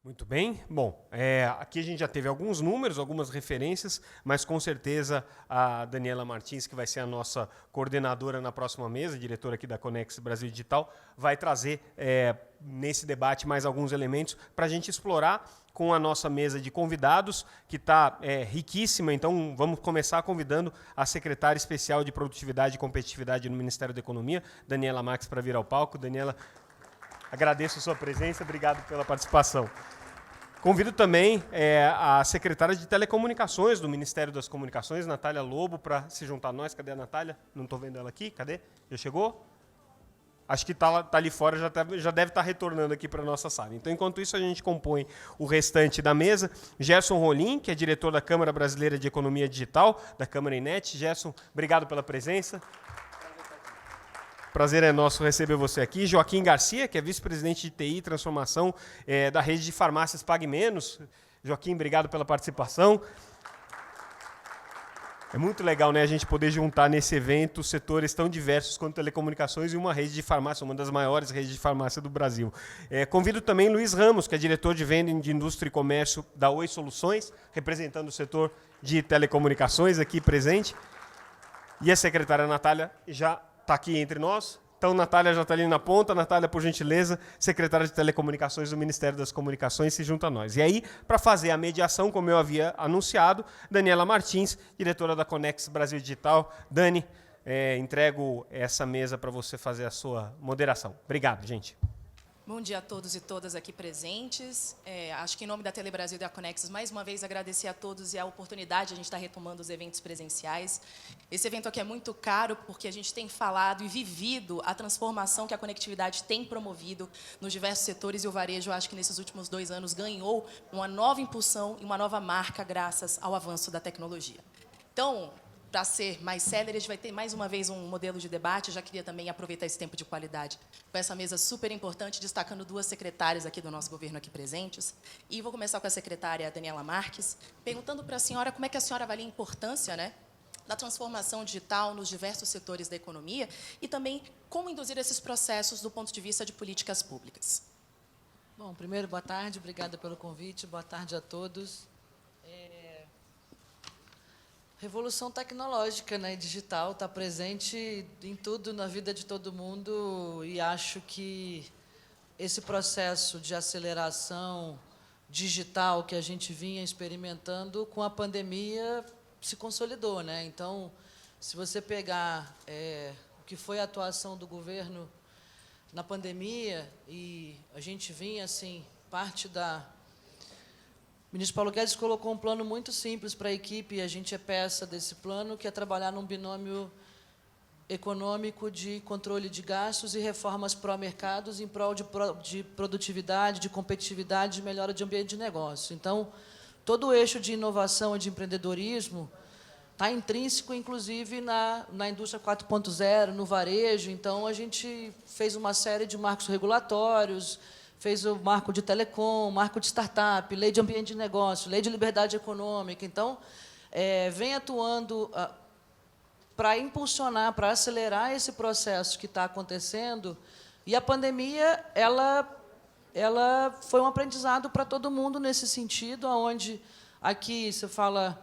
Muito bem. Bom, aqui a gente já teve alguns números, algumas referências, mas com certeza a Daniela Martins, que vai ser a nossa coordenadora na próxima mesa, diretora aqui da Conex Brasil Digital, vai trazer nesse debate mais alguns elementos para a gente explorar com a nossa mesa de convidados, que está riquíssima. Então, vamos começar convidando a secretária especial de Produtividade e Competitividade no Ministério da Economia, Daniela Marques, para vir ao palco. Daniela, agradeço a sua presença, obrigado pela participação. Convido também a secretária de Telecomunicações do Ministério das Comunicações, Natália Lobo, para se juntar a nós. Cadê a Natália? Não estou vendo ela aqui. Cadê? Já chegou? Acho que está ali fora, já deve estar retornando aqui para a nossa sala. Então, enquanto isso, a gente compõe o restante da mesa. Gerson Rolim, que é diretor da Câmara Brasileira de Economia Digital, da Câmara Inet. Gerson, obrigado pela presença. Prazer é nosso receber você aqui. Joaquim Garcia, que é vice-presidente de TI e Transformação da rede de farmácias Pague Menos. Joaquim, obrigado pela participação. É muito legal, né, a gente poder juntar nesse evento setores tão diversos quanto telecomunicações e uma rede de farmácia, uma das maiores redes de farmácia do Brasil. Convido também Luiz Ramos, que é diretor de venda de indústria e comércio da Oi Soluções, representando o setor de telecomunicações aqui presente. E a secretária Natália já está aqui entre nós. Então, Natália já está ali na ponta. Natália, por gentileza, secretária de Telecomunicações do Ministério das Comunicações, se junta a nós. E aí, para fazer a mediação, como eu havia anunciado, Daniela Martins, diretora da Conex Brasil Digital. Dani, entrego essa mesa para você fazer a sua moderação. Obrigado, gente. Bom dia a todos e todas aqui presentes. Acho que em nome da Telebrasil e da Conexus, mais uma vez agradecer a todos e a oportunidade de a gente estar retomando os eventos presenciais. Esse evento aqui é muito caro porque a gente tem falado e vivido a transformação que a conectividade tem promovido nos diversos setores, e o varejo, acho que nesses últimos 2 anos, ganhou uma nova impulsão e uma nova marca graças ao avanço da tecnologia. Então, para ser mais célere, a gente vai ter mais uma vez um modelo de debate. Eu já queria também aproveitar esse tempo de qualidade com essa mesa super importante, destacando 2 secretárias aqui do nosso governo aqui presentes. E vou começar com a secretária Daniela Marques, perguntando para a senhora como é que a senhora avalia a importância, né, da transformação digital nos diversos setores da economia e também como induzir esses processos do ponto de vista de políticas públicas. Bom, primeiro, boa tarde, obrigada pelo convite, boa tarde a todos. Revolução tecnológica, né, digital, está presente em tudo na vida de todo mundo, e acho que esse processo de aceleração digital que a gente vinha experimentando com a pandemia se consolidou, né? Então, se você pegar o que foi a atuação do governo na pandemia, e a gente vinha, assim, parte da... O ministro Paulo Guedes colocou um plano muito simples para a equipe, e a gente é peça desse plano, que é trabalhar num binômio econômico de controle de gastos e reformas pró-mercados em prol de produtividade, de competitividade, de melhora de ambiente de negócio. Então, todo o eixo de inovação e de empreendedorismo está intrínseco, inclusive, na indústria 4.0, no varejo. Então, a gente fez uma série de marcos regulatórios, fez o marco de telecom, marco de startup, lei de ambiente de negócio, lei de liberdade econômica. Então, vem atuando para impulsionar, para acelerar esse processo que está acontecendo. E a pandemia, ela foi um aprendizado para todo mundo nesse sentido, onde aqui você fala,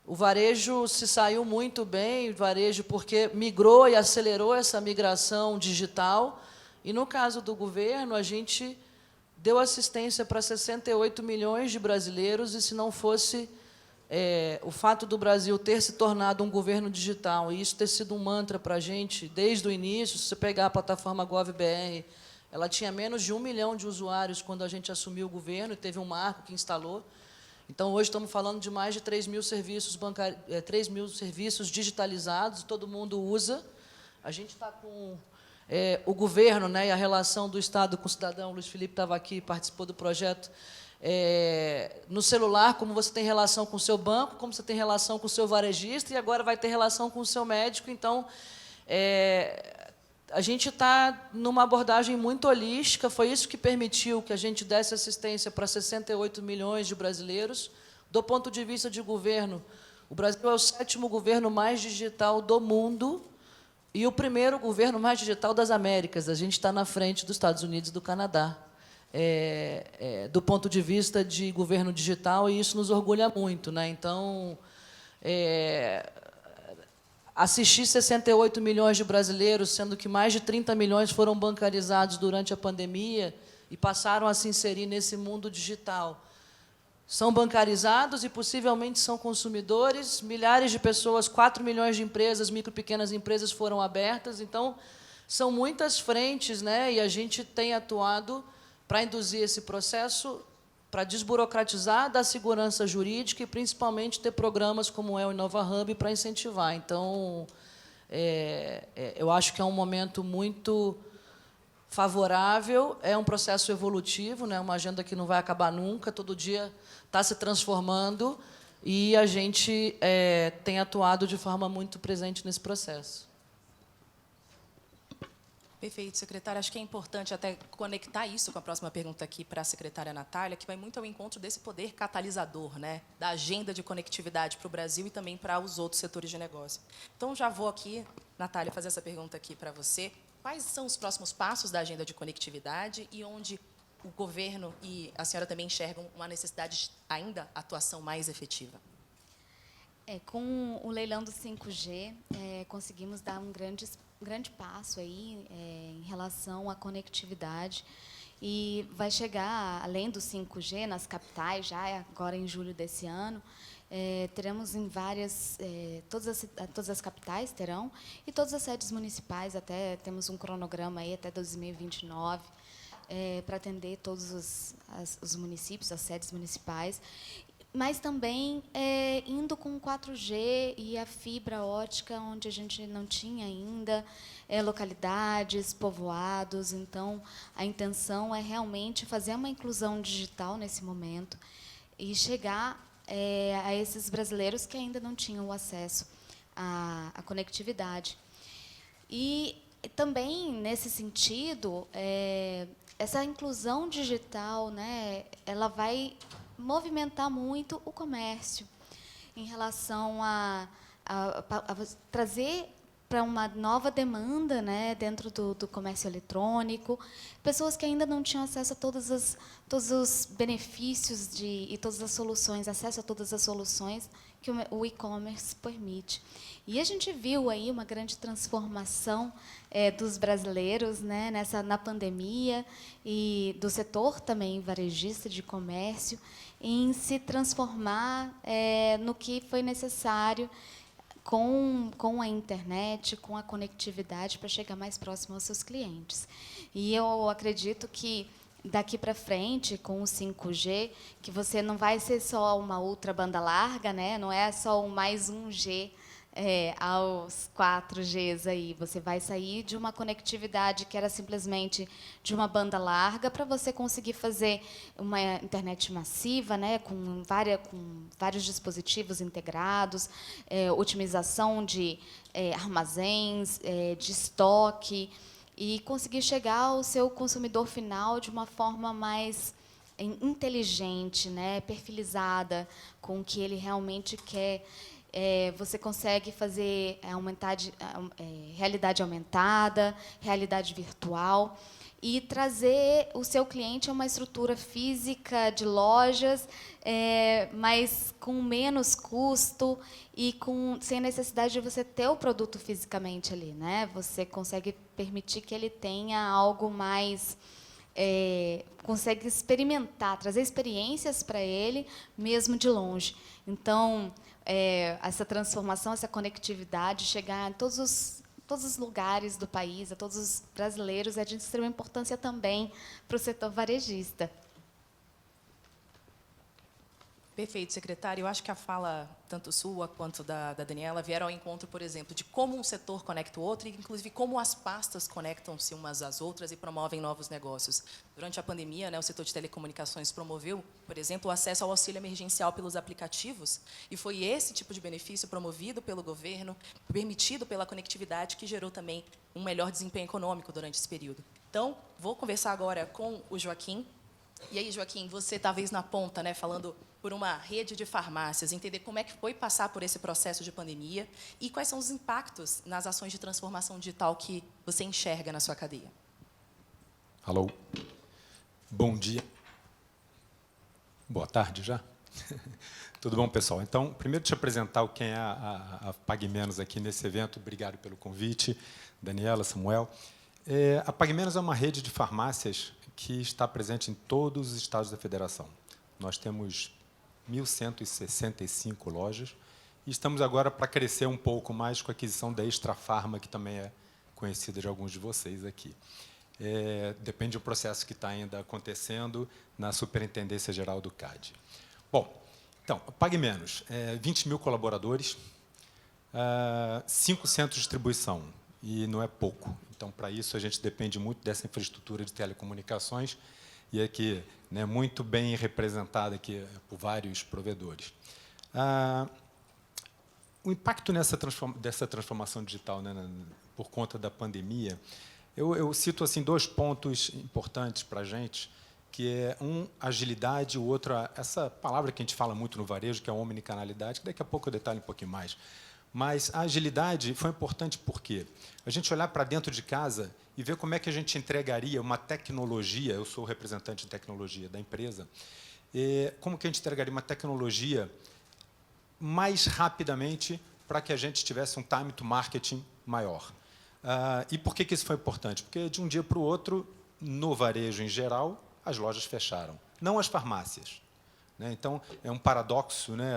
o varejo se saiu muito bem, o varejo porque migrou e acelerou essa migração digital. E, no caso do governo, a gente deu assistência para 68 milhões de brasileiros, e se não fosse o fato do Brasil ter se tornado um governo digital, e isso ter sido um mantra para a gente desde o início, se você pegar a plataforma GovBR, ela tinha menos de 1 milhão de usuários quando a gente assumiu o governo, e teve um marco que instalou. Então, hoje estamos falando de mais de 3 mil serviços bancários, 3 mil serviços digitalizados, todo mundo usa. A gente está com... o governo, né, e a relação do Estado com o cidadão, o Luiz Felipe estava aqui, participou do projeto, no celular, como você tem relação com o seu banco, como você tem relação com o seu varejista, e agora vai ter relação com o seu médico. Então, a gente está numa abordagem muito holística, foi isso que permitiu que a gente desse assistência para 68 milhões de brasileiros. Do ponto de vista de governo, o Brasil é o 7º governo mais digital do mundo, e o 1º governo mais digital das Américas. A gente está na frente dos Estados Unidos e do Canadá. do ponto de vista de governo digital, e isso nos orgulha muito, né? Então, assistir 68 milhões de brasileiros, sendo que mais de 30 milhões foram bancarizados durante a pandemia e passaram a se inserir nesse mundo digital. São bancarizados e possivelmente são consumidores, milhares de pessoas, 4 milhões de empresas, micro e pequenas empresas foram abertas, então são muitas frentes, né? E a gente tem atuado para induzir esse processo, para desburocratizar, dar segurança jurídica e, principalmente, ter programas como é o Inova Hub para incentivar. Então, eu acho que é um momento muito favorável, é um processo evolutivo, né? Uma agenda que não vai acabar nunca, todo dia está se transformando, e a gente tem atuado de forma muito presente nesse processo. Perfeito, secretária. Acho que é importante até conectar isso com a próxima pergunta aqui para a secretária Natália, que vai muito ao encontro desse poder catalisador, né, da agenda de conectividade para o Brasil e também para os outros setores de negócio. Então, já vou aqui, Natália, fazer essa pergunta aqui para você. Quais são os próximos passos da agenda de conectividade e onde o governo e a senhora também enxergam uma necessidade de ainda atuação mais efetiva? Com o leilão do 5G, conseguimos dar um grande passo aí em relação à conectividade, e vai chegar, além do 5G, nas capitais, já agora em julho desse ano, teremos em várias, todas as capitais terão, e todas as sedes municipais, até temos um cronograma aí até 2029, para atender todos os municípios, as sedes municipais, mas também indo com 4G e a fibra ótica, onde a gente não tinha ainda, localidades, povoados. Então, a intenção é realmente fazer uma inclusão digital nesse momento e chegar a esses brasileiros que ainda não tinham o acesso à conectividade. E também, nesse sentido, essa inclusão digital, né, ela vai movimentar muito o comércio em relação a trazer para uma nova demanda, né, dentro do comércio eletrônico, pessoas que ainda não tinham acesso a todos os benefícios e todas as soluções, acesso a todas as soluções que o e-commerce permite. E a gente viu aí uma grande transformação dos brasileiros, né, na pandemia, e do setor também varejista de comércio, em se transformar no que foi necessário com a internet, com a conectividade, para chegar mais próximo aos seus clientes. E eu acredito que, daqui para frente, com o 5G, que você não vai ser só uma ultra banda larga, né? Não é só mais um G aos 4Gs aí. Você vai sair de uma conectividade que era simplesmente de uma banda larga para você conseguir fazer uma internet massiva, né, com vários dispositivos integrados, otimização de armazéns, de estoque, e conseguir chegar ao seu consumidor final de uma forma mais inteligente, né, perfilizada, com o que ele realmente quer. Você consegue fazer realidade aumentada, realidade virtual, e trazer o seu cliente a uma estrutura física de lojas, mas com menos custo e sem necessidade de você ter o produto fisicamente ali, né? Você consegue permitir que ele tenha algo mais... consegue experimentar, trazer experiências para ele, mesmo de longe. Então, essa transformação, essa conectividade, chegar em todos os lugares do país, a todos os brasileiros, é de extrema importância também para o setor varejista. Perfeito, secretária. Eu acho que a fala, tanto sua quanto da Daniela, vieram ao encontro, por exemplo, de como um setor conecta o outro e, inclusive, como as pastas conectam-se umas às outras e promovem novos negócios. Durante a pandemia, né, o setor de telecomunicações promoveu, por exemplo, o acesso ao auxílio emergencial pelos aplicativos, e foi esse tipo de benefício promovido pelo governo, permitido pela conectividade, que gerou também um melhor desempenho econômico durante esse período. Então, vou conversar agora com o Joaquim. E aí, Joaquim, você talvez na ponta, né, falando por uma rede de farmácias, entender como é que foi passar por esse processo de pandemia e quais são os impactos nas ações de transformação digital que você enxerga na sua cadeia. Alô? Bom dia. Boa tarde já. Tudo bom, pessoal? Então, primeiro, deixa eu apresentar quem é a Pague Menos aqui nesse evento. Obrigado pelo convite, Daniela, Samuel. A Pague Menos é uma rede de farmácias que está presente em todos os estados da federação. Nós temos 1.165 lojas e estamos agora para crescer um pouco mais com a aquisição da Extra Farma, que também é conhecida de alguns de vocês aqui. Depende do processo que está ainda acontecendo na Superintendência Geral do CAD. Bom, então, Pague Menos, 20 mil colaboradores, 5 centros de distribuição, e não é pouco. Então, para isso, a gente depende muito dessa infraestrutura de telecomunicações, e aqui, né, muito bem representada aqui por vários provedores. O impacto dessa transformação digital, né, por conta da pandemia, eu cito assim 2 pontos importantes para a gente, que é agilidade, o outro, essa palavra que a gente fala muito no varejo, que é a omnicanalidade, que daqui a pouco eu detalho um pouquinho mais. Mas a agilidade foi importante porque a gente olhar para dentro de casa e ver como é que a gente entregaria uma tecnologia, eu sou o representante de tecnologia da empresa, como que a gente entregaria uma tecnologia mais rapidamente para que a gente tivesse um time to marketing maior. E por que isso foi importante? Porque, de um dia para o outro, no varejo em geral, as lojas fecharam, não as farmácias. Né? Então, é um paradoxo. Né?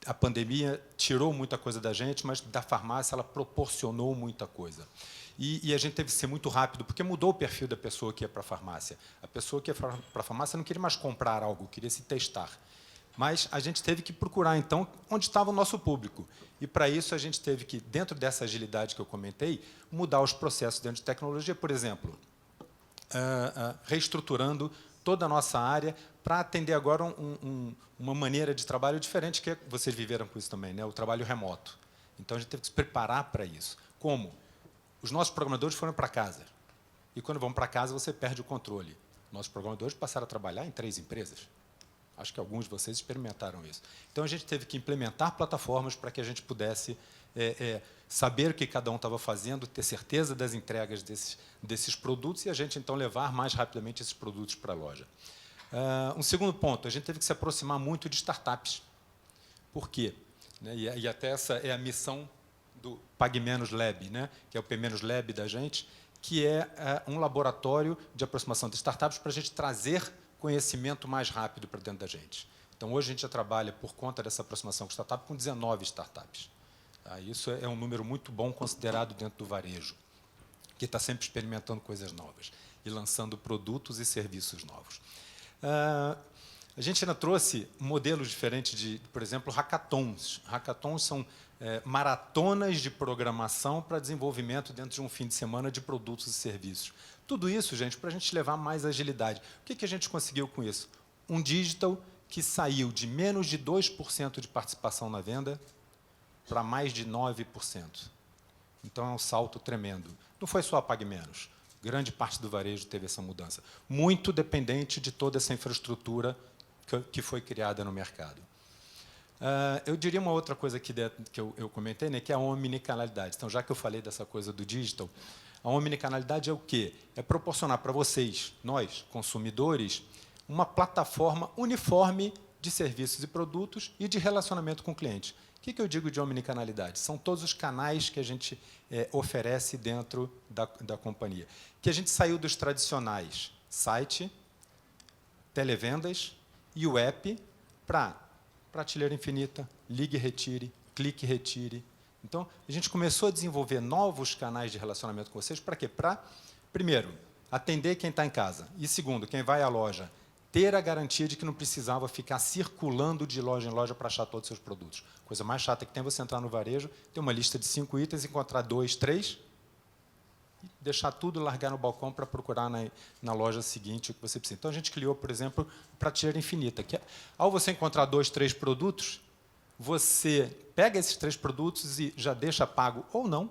A pandemia tirou muita coisa da gente, mas da farmácia ela proporcionou muita coisa. E a gente teve que ser muito rápido, porque mudou o perfil da pessoa que ia para a farmácia. A pessoa que ia para a farmácia não queria mais comprar algo, queria se testar. Mas a gente teve que procurar, então, onde estava o nosso público. E, para isso, a gente teve que, dentro dessa agilidade que eu comentei, mudar os processos dentro de tecnologia. Por exemplo, reestruturando toda a nossa área para atender agora uma maneira de trabalho diferente, que vocês viveram com isso também, né? O trabalho remoto. Então, a gente teve que se preparar para isso. Como? Os nossos programadores foram para casa. E, quando vão para casa, você perde o controle. Nossos programadores passaram a trabalhar em 3 empresas. Acho que alguns de vocês experimentaram isso. Então, a gente teve que implementar plataformas para que a gente pudesse saber o que cada um estava fazendo, ter certeza das entregas desses produtos e a gente, então, levar mais rapidamente esses produtos para a loja. Um segundo ponto, a gente teve que se aproximar muito de startups. Por quê? Né, e até essa é a missão do Pague Menos Lab, né, que é o P Menos Lab da gente, que é um laboratório de aproximação de startups para a gente trazer conhecimento mais rápido para dentro da gente. Então, hoje a gente já trabalha, por conta dessa aproximação com startup, com 19 startups. Tá? Isso é um número muito bom considerado dentro do varejo, que está sempre experimentando coisas novas e lançando produtos e serviços novos. A gente ainda trouxe modelos diferentes de, por exemplo, hackathons. Hackathons são maratonas de programação para desenvolvimento dentro de um fim de semana de produtos e serviços. Tudo isso, gente, para a gente levar mais agilidade. O que a gente conseguiu com isso? Um digital que saiu de menos de 2% de participação na venda para mais de 9%. Então, é um salto tremendo. Não foi só a Pague Menos. Grande parte do varejo teve essa mudança. Muito dependente de toda essa infraestrutura que foi criada no mercado. Eu diria uma outra coisa aqui que eu comentei, né, que é a omnicanalidade. Então, já que eu falei dessa coisa do digital, a omnicanalidade é o quê? É proporcionar para vocês, nós, consumidores, uma plataforma uniforme de serviços e produtos e de relacionamento com o cliente. O que eu digo de omnicanalidade? São todos os canais que a gente oferece dentro da companhia. Que a gente saiu dos tradicionais site, televendas e o app para prateleira infinita, ligue e retire, clique e retire. Então, a gente começou a desenvolver novos canais de relacionamento com vocês. Para quê? Para, primeiro, atender quem está em casa. E, segundo, quem vai à loja, ter a garantia de que não precisava ficar circulando de loja em loja para achar todos os seus produtos. Coisa mais chata que tem você entrar no varejo, ter uma lista de 5 itens, encontrar 2, 3, e deixar tudo, largar no balcão para procurar na loja seguinte o que você precisa. Então, a gente criou, por exemplo, prateleira infinita, que ao você encontrar 2, 3 produtos, você pega esses 3 produtos e já deixa pago ou não.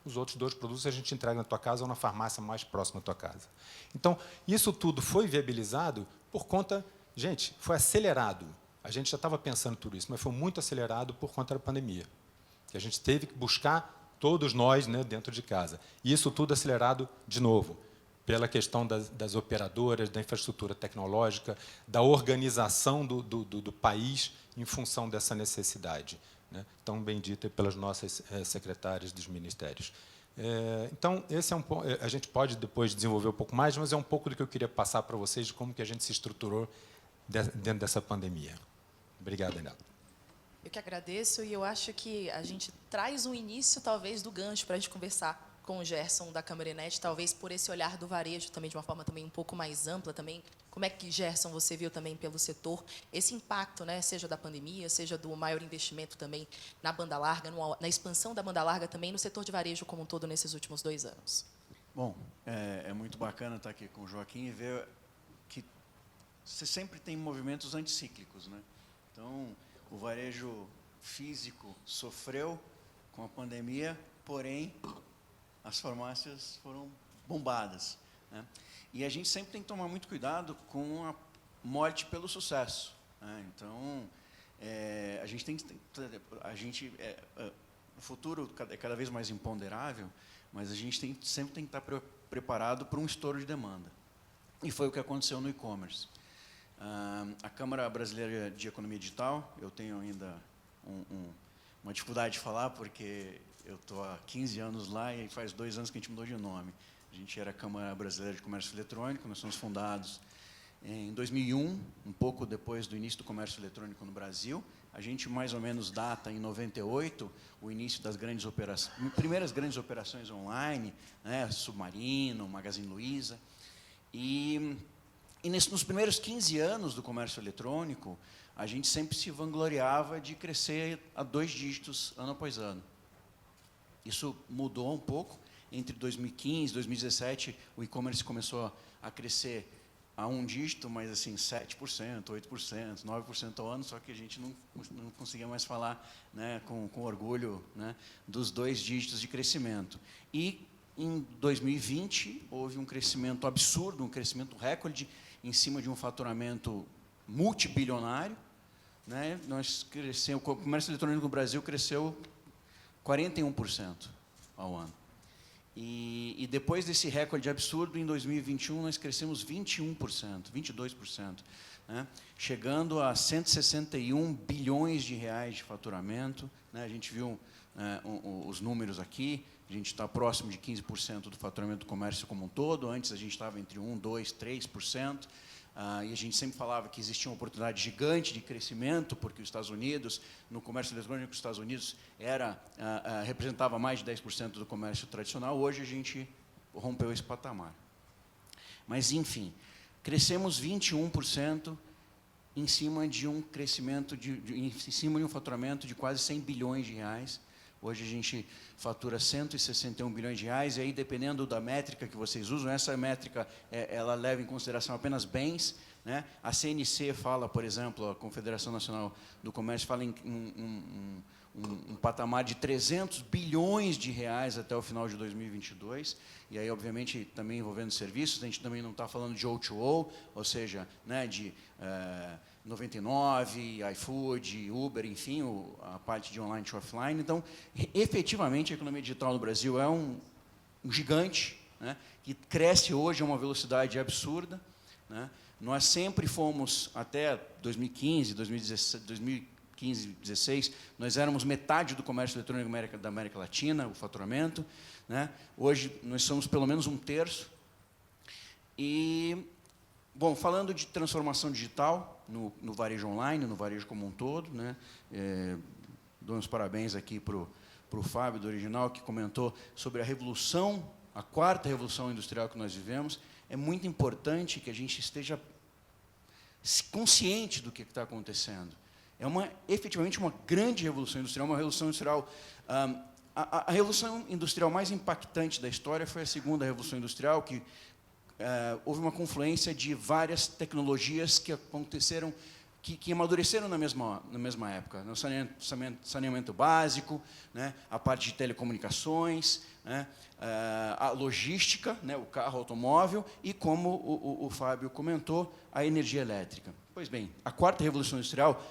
Os outros 2 produtos a gente entrega na tua casa ou na farmácia mais próxima da tua casa. Então, isso tudo foi viabilizado por conta... Gente, foi acelerado. A gente já estava pensando tudo isso, mas foi muito acelerado por conta da pandemia. Que a gente teve que buscar, todos nós, né, dentro de casa. E isso tudo acelerado, de novo, pela questão das operadoras, da infraestrutura tecnológica, da organização do país em função dessa necessidade, né, tão bendita pelas nossas secretárias dos ministérios. Então, esse é um ponto, a gente pode depois desenvolver um pouco mais, mas é um pouco do que eu queria passar para vocês, de como que a gente se estruturou dentro dessa pandemia. Obrigado, Daniela. Eu que agradeço, e eu acho que a gente traz um início, talvez, do gancho para a gente conversar com o Gerson da Câmara Enet, talvez por esse olhar do varejo também, de uma forma também um pouco mais ampla também. Como é que, Gerson, você viu também pelo setor esse impacto, né, seja da pandemia, seja do maior investimento também na banda larga, na expansão da banda larga também no setor de varejo como um todo nesses últimos 2 anos? Bom, é muito bacana estar aqui com o Joaquim e ver que você sempre tem movimentos anticíclicos, né? Então, o varejo físico sofreu com a pandemia, porém, as farmácias foram bombadas, né? E a gente sempre tem que tomar muito cuidado com a morte pelo sucesso, né? Então, a gente tem que... o futuro é cada vez mais imponderável, mas a gente sempre tem que estar preparado para um estouro de demanda. E foi o que aconteceu no e-commerce. A Câmara Brasileira de Economia Digital, eu tenho ainda uma dificuldade de falar, porque eu estou há 15 anos lá e faz 2 anos que a gente mudou de nome. A gente era a Câmara Brasileira de Comércio Eletrônico, nós somos fundados em 2001, um pouco depois do início do comércio eletrônico no Brasil. A gente, mais ou menos, data em 98, o início das grandes operações, primeiras grandes operações online, né, Submarino, Magazine Luiza. E nos primeiros 15 anos do comércio eletrônico, a gente sempre se vangloriava de crescer a 2 dígitos ano após ano. Isso mudou um pouco. Entre 2015 e 2017, o e-commerce começou a crescer a 1 dígito, mas assim, 7%, 8%, 9% ao ano, só que a gente não conseguia mais falar, né, com orgulho, né, dos 2 dígitos de crescimento. E em 2020, houve um crescimento absurdo, um crescimento recorde, em cima de um faturamento multibilionário, né? O comércio eletrônico no Brasil cresceu 41% ao ano. E depois desse recorde absurdo, em 2021, nós crescemos 21%, 22%, né? Chegando a 161 bilhões de reais de faturamento, né? A gente viu os números aqui, a gente está próximo de 15% do faturamento do comércio como um todo, antes a gente estava entre 1%, 2%, 3%, e a gente sempre falava que existia uma oportunidade gigante de crescimento, porque os Estados Unidos, no comércio eletrônico, os Estados Unidos representava mais de 10% do comércio tradicional. Hoje a gente rompeu esse patamar. Mas, enfim, crescemos 21% em cima de um crescimento, em cima de um faturamento de quase 100 bilhões de reais. Hoje a gente fatura 161 bilhões de reais, e aí, dependendo da métrica que vocês usam, essa métrica ela leva em consideração apenas bens, né? A CNC fala, por exemplo, a Confederação Nacional do Comércio fala em um patamar de 300 bilhões de reais até o final de 2022, e aí, obviamente, também envolvendo serviços. A gente também não está falando de O2O, ou seja, né, de 99, iFood, Uber, enfim, a parte de online e offline. Então, efetivamente, a economia digital no Brasil é um gigante, né, que cresce hoje a uma velocidade absurda, né? Nós sempre fomos, até 2015, 2016, nós éramos metade do comércio eletrônico da América Latina, o faturamento, né? Hoje, nós somos pelo menos 1/3. E, bom, falando de transformação digital no varejo online, no varejo como um todo, né? Dou uns parabéns aqui para o Fábio, do Original, que comentou sobre a revolução, a 4ª revolução industrial que nós vivemos. É muito importante que a gente esteja consciente do que está acontecendo. É efetivamente uma grande revolução industrial, uma revolução industrial... A revolução industrial mais impactante da história foi a 2ª revolução industrial, que houve uma confluência de várias tecnologias que aconteceram, que amadureceram na mesma época. O saneamento básico, né, a parte de telecomunicações, né, a logística, né, o carro automóvel, e, como o Fábio comentou, a energia elétrica. Pois bem, a 4ª revolução industrial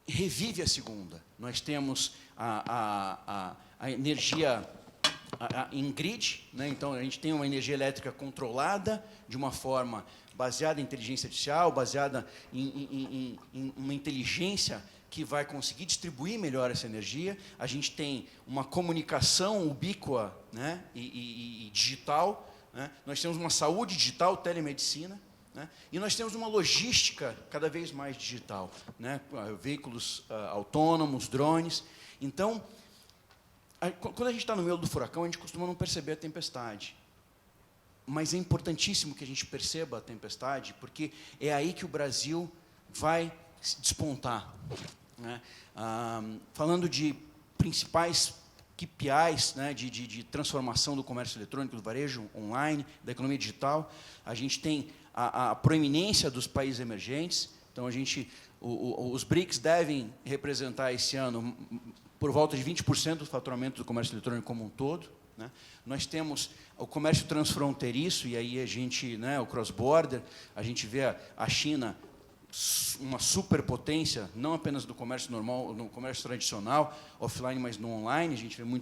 revive a 2ª. Nós temos a energia em grid, né? Então a gente tem uma energia elétrica controlada de uma forma baseada em inteligência artificial, baseada em uma inteligência que vai conseguir distribuir melhor essa energia. A gente tem uma comunicação ubíqua, né? e digital, né? Nós temos uma saúde digital, telemedicina, né? E nós temos uma logística cada vez mais digital, né? Veículos autônomos, drones. Então, quando a gente está no meio do furacão, a gente costuma não perceber a tempestade. Mas é importantíssimo que a gente perceba a tempestade, porque é aí que o Brasil vai despontar, né? Falando de principais KPIs, né, de transformação do comércio eletrônico, do varejo online, da economia digital, a gente tem a proeminência dos países emergentes. Então, os BRICS devem representar esse ano por volta de 20% do faturamento do comércio eletrônico como um todo, né? Nós temos o comércio transfronteiriço, e aí a gente, né, o cross-border, a gente vê a China uma superpotência, não apenas do comércio normal, no comércio tradicional, offline, mas no online. A gente vê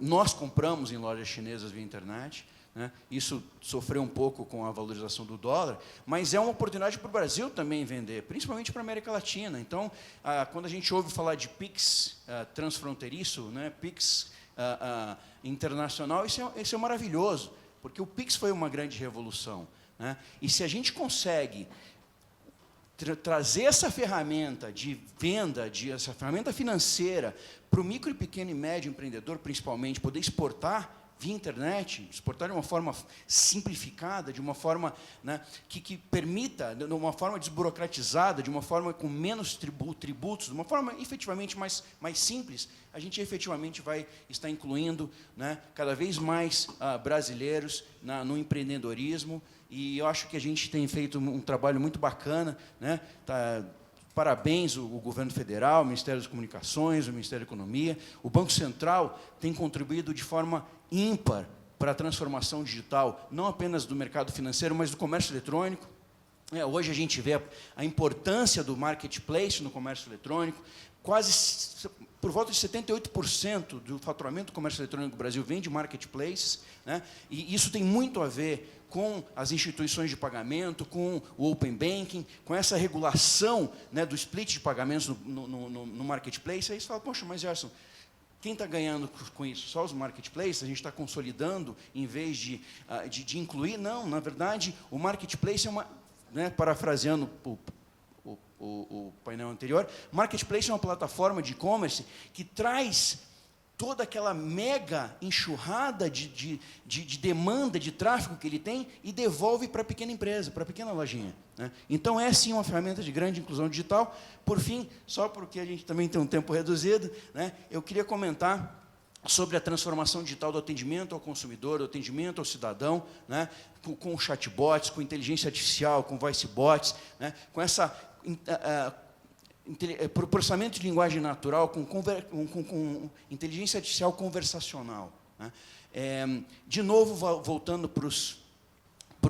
nós compramos em lojas chinesas via internet, né? Isso sofreu um pouco com a valorização do dólar, mas é uma oportunidade para o Brasil também vender, principalmente para a América Latina. Então, quando a gente ouve falar de PIX transfronteiriço, né, PIX internacional, isso é maravilhoso, porque o PIX foi uma grande revolução, né? E se a gente consegue trazer essa ferramenta de venda, essa ferramenta financeira para o micro, pequeno e médio empreendedor, principalmente, poder exportar via internet, exportar de uma forma simplificada, de uma forma, né, que permita, de uma forma desburocratizada, de uma forma com menos tributos, de uma forma efetivamente mais simples, a gente efetivamente vai estar incluindo, né, cada vez mais brasileiros no empreendedorismo. E eu acho que a gente tem feito um trabalho muito bacana, né? Parabéns o governo federal, o Ministério das Comunicações, o Ministério da Economia. O Banco Central tem contribuído de forma ímpar para a transformação digital, não apenas do mercado financeiro, mas do comércio eletrônico. Hoje a gente vê a importância do marketplace no comércio eletrônico. Quase por volta de 78% do faturamento do comércio eletrônico do Brasil vem de marketplaces, né? E isso tem muito a ver com as instituições de pagamento, com o Open Banking, com essa regulação, né, do split de pagamentos no marketplace. Aí você fala, poxa, mas Gerson, quem está ganhando com isso? Só os marketplaces? A gente está consolidando em vez de incluir? Não, na verdade, o marketplace é uma... Né, parafraseando o painel anterior, marketplace é uma plataforma de e-commerce que traz toda aquela mega enxurrada de demanda, de tráfego que ele tem e devolve para a pequena empresa, para a pequena lojinha, né? Então, é sim uma ferramenta de grande inclusão digital. Por fim, só porque a gente também tem um tempo reduzido, né, eu queria comentar sobre a transformação digital do atendimento ao consumidor, do atendimento ao cidadão, né, com chatbots, com inteligência artificial, com voice bots, né, com essa processamento de linguagem natural, com inteligência artificial conversacional, né. De novo, voltando para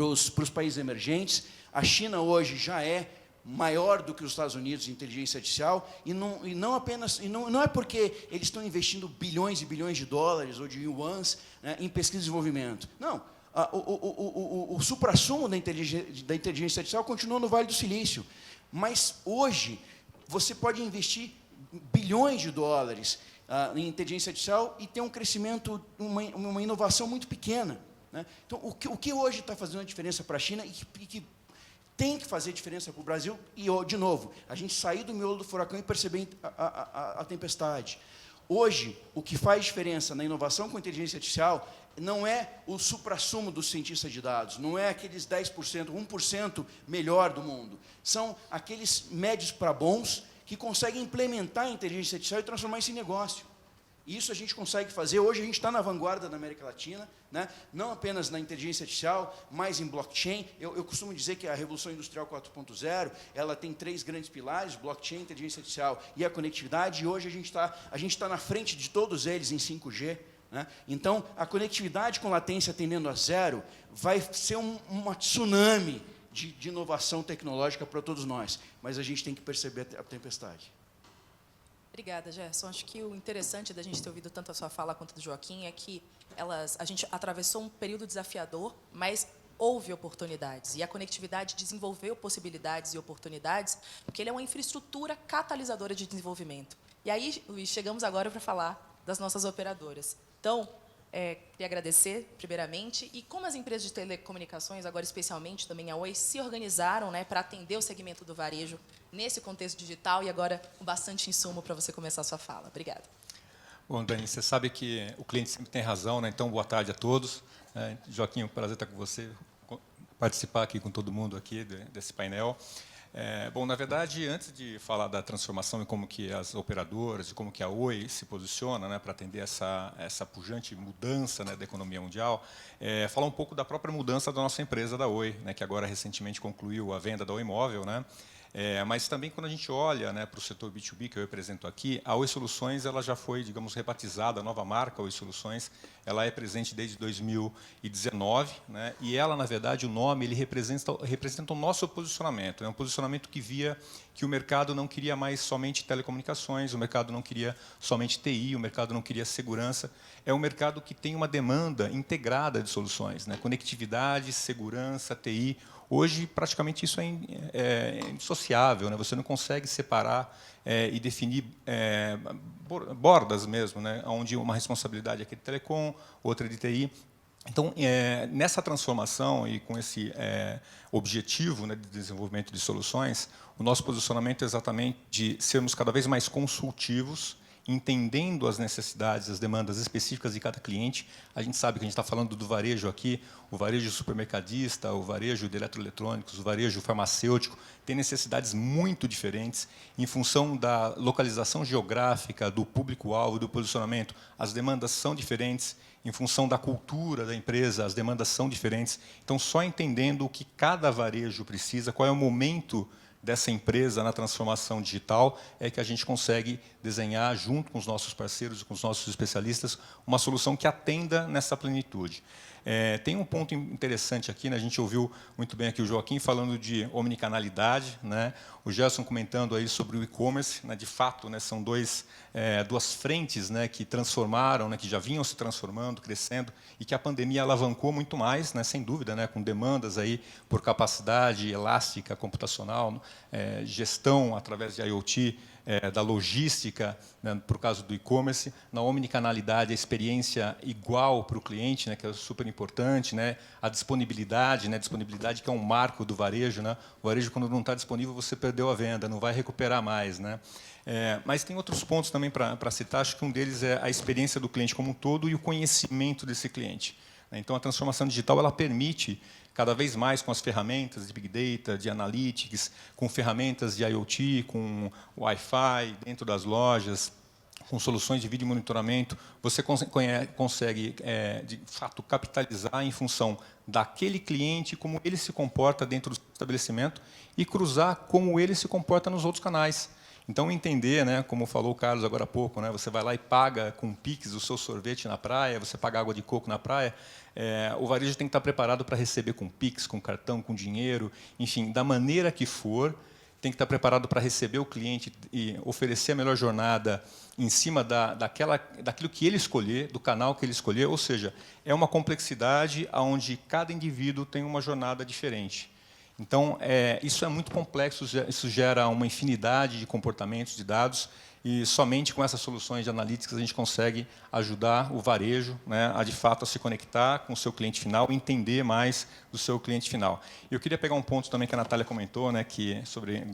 os países emergentes, a China hoje já é maior do que os Estados Unidos em inteligência artificial, e não é porque eles estão investindo bilhões e bilhões de dólares ou de yuans, né, em pesquisa e desenvolvimento. Não, o suprassumo da inteligência artificial continua no Vale do Silício, mas hoje você pode investir bilhões de dólares em inteligência artificial e ter um crescimento, uma inovação muito pequena, né? Então, o que hoje está fazendo a diferença para a China e que tem que fazer diferença para o Brasil, e, de novo, a gente sair do miolo do furacão e perceber a tempestade. Hoje, o que faz diferença na inovação com inteligência artificial não é o suprassumo dos cientistas de dados, não é aqueles 10%, 1% melhor do mundo. São aqueles médios para bons que conseguem implementar a inteligência artificial e transformar isso em negócio. Isso a gente consegue fazer. Hoje a gente está na vanguarda da América Latina, né? Não apenas na inteligência artificial, mas em blockchain. Eu costumo dizer que a Revolução Industrial 4.0, ela tem 3 grandes pilares: blockchain, inteligência artificial e a conectividade, e hoje a gente está na frente de todos eles em 5G. Né? Então, a conectividade com latência tendendo a zero vai ser uma tsunami de inovação tecnológica para todos nós, mas a gente tem que perceber a tempestade. Obrigada, Gerson. Acho que o interessante da gente ter ouvido tanto a sua fala quanto do Joaquim é que a gente atravessou um período desafiador, mas houve oportunidades. E a conectividade desenvolveu possibilidades e oportunidades, porque ele é uma infraestrutura catalisadora de desenvolvimento. E aí, Luiz, chegamos agora para falar das nossas operadoras. Então, queria agradecer, primeiramente, e como as empresas de telecomunicações, agora especialmente também a Oi, se organizaram, né, para atender o segmento do varejo nesse contexto digital, e agora com bastante insumo para você começar a sua fala. Obrigada. Bom, Dani, você sabe que o cliente sempre tem razão, né? Então, boa tarde a todos. Joaquim, é um prazer estar com você, participar aqui com todo mundo aqui desse painel. Bom, na verdade, antes de falar da transformação e como que as operadoras e como que a Oi se posiciona, né, para atender essa pujante mudança, né, da economia mundial, falar um pouco da própria mudança da nossa empresa, da Oi, né, que agora recentemente concluiu a venda da Oi Móvel, né? Mas também quando a gente olha, né, para o setor B2B que eu represento aqui, a Oi Soluções ela já foi, digamos, rebatizada, a nova marca Oi Soluções, ela é presente desde 2019, né, e ela, na verdade, o nome ele representa o nosso posicionamento, é um posicionamento que via que o mercado não queria mais somente telecomunicações, o mercado não queria somente TI, o mercado não queria segurança, é um mercado que tem uma demanda integrada de soluções, né, conectividade, segurança, TI. Hoje, praticamente, isso é indissociável, né? Você não consegue separar e definir bordas mesmo, né? Onde uma responsabilidade é de telecom, outra é de TI. Então, nessa transformação e com esse objetivo, né, de desenvolvimento de soluções, o nosso posicionamento é exatamente de sermos cada vez mais consultivos, entendendo as necessidades, as demandas específicas de cada cliente. A gente sabe que a gente está falando do varejo aqui, o varejo supermercadista, o varejo de eletroeletrônicos, o varejo farmacêutico, tem necessidades muito diferentes em função da localização geográfica, do público-alvo, do posicionamento. As demandas são diferentes, em função da cultura da empresa, as demandas são diferentes. Então, só entendendo o que cada varejo precisa, qual é o momento dessa empresa na transformação digital, é que a gente consegue desenhar, junto com os nossos parceiros e com os nossos especialistas, uma solução que atenda nessa plenitude. Tem um ponto interessante aqui, né? A gente ouviu muito bem aqui o Joaquim falando de omnicanalidade, né? O Gerson comentando aí sobre o e-commerce, né? De fato, né, são duas frentes, né, que transformaram, né, que já vinham se transformando, crescendo, e que a pandemia alavancou muito mais, né, sem dúvida, né, com demandas aí por capacidade elástica computacional, gestão através de IoT, da logística, né, por causa do e-commerce, na omnicanalidade, a experiência igual para o cliente, né, que é super importante, né, a disponibilidade, né, disponibilidade que é um marco do varejo, né, o varejo quando não está disponível você perdeu a venda, não vai recuperar mais, né. Mas tem outros pontos também para citar, acho que um deles é a experiência do cliente como um todo e o conhecimento desse cliente. Então, a transformação digital ela permite, cada vez mais com as ferramentas de Big Data, de Analytics, com ferramentas de IoT, com Wi-Fi dentro das lojas, com soluções de vídeo monitoramento, você consegue, de fato, capitalizar em função daquele cliente, como ele se comporta dentro do estabelecimento, e cruzar como ele se comporta nos outros canais. Então, entender, né, como falou o Carlos agora há pouco, né, você vai lá e paga com Pix o seu sorvete na praia, você paga água de coco na praia, o varejo tem que estar preparado para receber com Pix, com cartão, com dinheiro, enfim, da maneira que for, tem que estar preparado para receber o cliente e oferecer a melhor jornada em cima daquilo que ele escolher, do canal que ele escolher, ou seja, é uma complexidade onde cada indivíduo tem uma jornada diferente. Então, isso é muito complexo, isso gera uma infinidade de comportamentos, de dados, e somente com essas soluções de analíticas a gente consegue ajudar o varejo, né, a, de fato, a se conectar com o seu cliente final, entender mais do seu cliente final. Eu queria pegar um ponto também que a Natália comentou, né, que sobre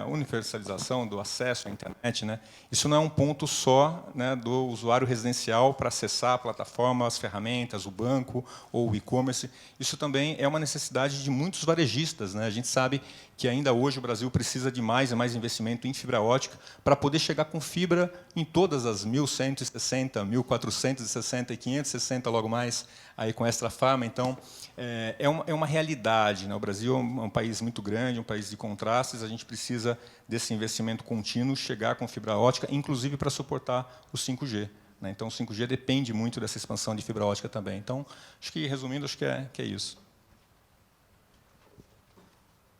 universalização do acesso à internet. Né, isso não é um ponto só, né, do usuário residencial para acessar a plataforma, as ferramentas, o banco ou o e-commerce. Isso também é uma necessidade de muitos varejistas. Né, a gente sabe que ainda hoje o Brasil precisa de mais e mais investimento em fibra ótica para poder chegar com fibra em todas as 1.160, 1.460 e 560 logo mais, aí com Extra Farma. Então, é uma realidade. Né? O Brasil é um país muito grande, um país de contrastes, a gente precisa desse investimento contínuo, chegar com fibra ótica, inclusive para suportar o 5G. Né? Então, o 5G depende muito dessa expansão de fibra ótica também. Então, acho que, resumindo, acho que é isso.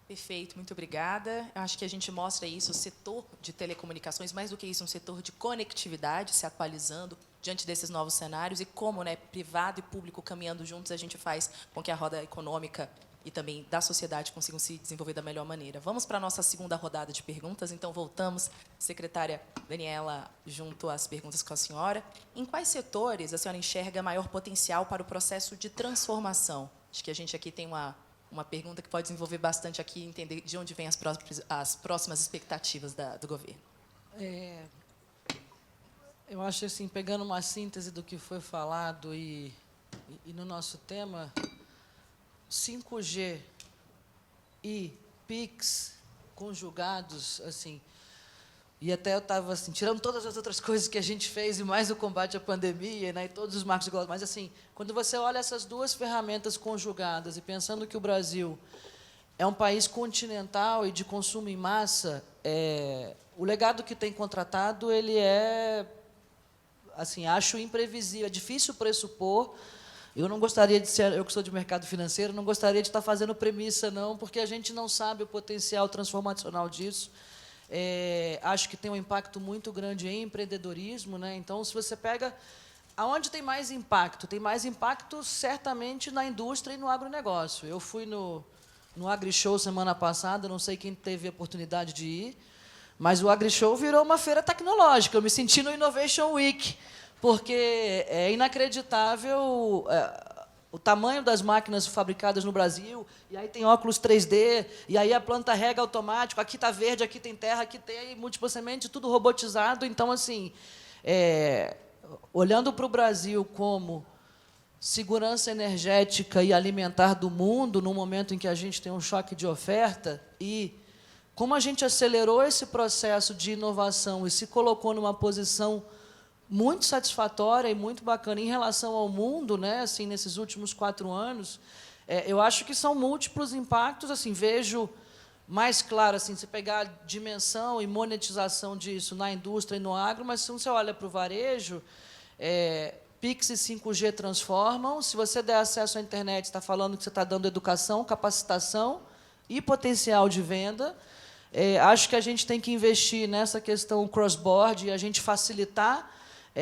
Perfeito, muito obrigada. Eu acho que a gente mostra isso, o setor de telecomunicações, mais do que isso, um setor de conectividade se atualizando diante desses novos cenários e como, né, privado e público caminhando juntos, a gente faz com que a roda econômica e também da sociedade consigam se desenvolver da melhor maneira. Vamos para a nossa segunda rodada de perguntas, então voltamos. Secretária Daniela, junto às perguntas com a senhora. Em quais setores a senhora enxerga maior potencial para o processo de transformação? Acho que a gente aqui tem uma pergunta que pode desenvolver bastante aqui, entender de onde vêm as próximas expectativas do governo. Eu acho assim, pegando uma síntese do que foi falado e no nosso tema, 5G e PIX conjugados, assim, e até eu estava assim, tirando todas as outras coisas que a gente fez e mais o combate à pandemia, né, e todos os marcos iguais, mas assim, quando você olha essas duas ferramentas conjugadas e pensando que o Brasil é um país continental e de consumo em massa, o legado que tem contratado, ele é, assim, acho imprevisível, é difícil pressupor. Eu não gostaria de ser, eu que sou de mercado financeiro, não gostaria de estar fazendo premissa, não, porque a gente não sabe o potencial transformacional disso. Acho que tem um impacto muito grande em empreendedorismo, né? Então, se você pega... Aonde tem mais impacto? Tem mais impacto, certamente, na indústria e no agronegócio. Eu fui no AgriShow semana passada, não sei quem teve a oportunidade de ir, mas o AgriShow virou uma feira tecnológica. Eu me senti no Innovation Week, porque é inacreditável o tamanho das máquinas fabricadas no Brasil, e aí tem óculos 3D, e aí a planta rega automático, aqui está verde, aqui tem terra, aqui tem múltipla semente, tudo robotizado. Então, assim, olhando para o Brasil como segurança energética e alimentar do mundo, num momento em que a gente tem um choque de oferta, e como a gente acelerou esse processo de inovação e se colocou numa posição muito satisfatória e muito bacana em relação ao mundo, né, assim, nesses últimos 4 anos, eu acho que são múltiplos impactos. Assim, vejo mais claro, assim, se pegar a dimensão e monetização disso na indústria e no agro, mas se você olha para o varejo, PIX e 5G transformam. Se você der acesso à internet, está falando que você está dando educação, capacitação e potencial de venda. Acho que a gente tem que investir nessa questão cross-border e a gente facilitar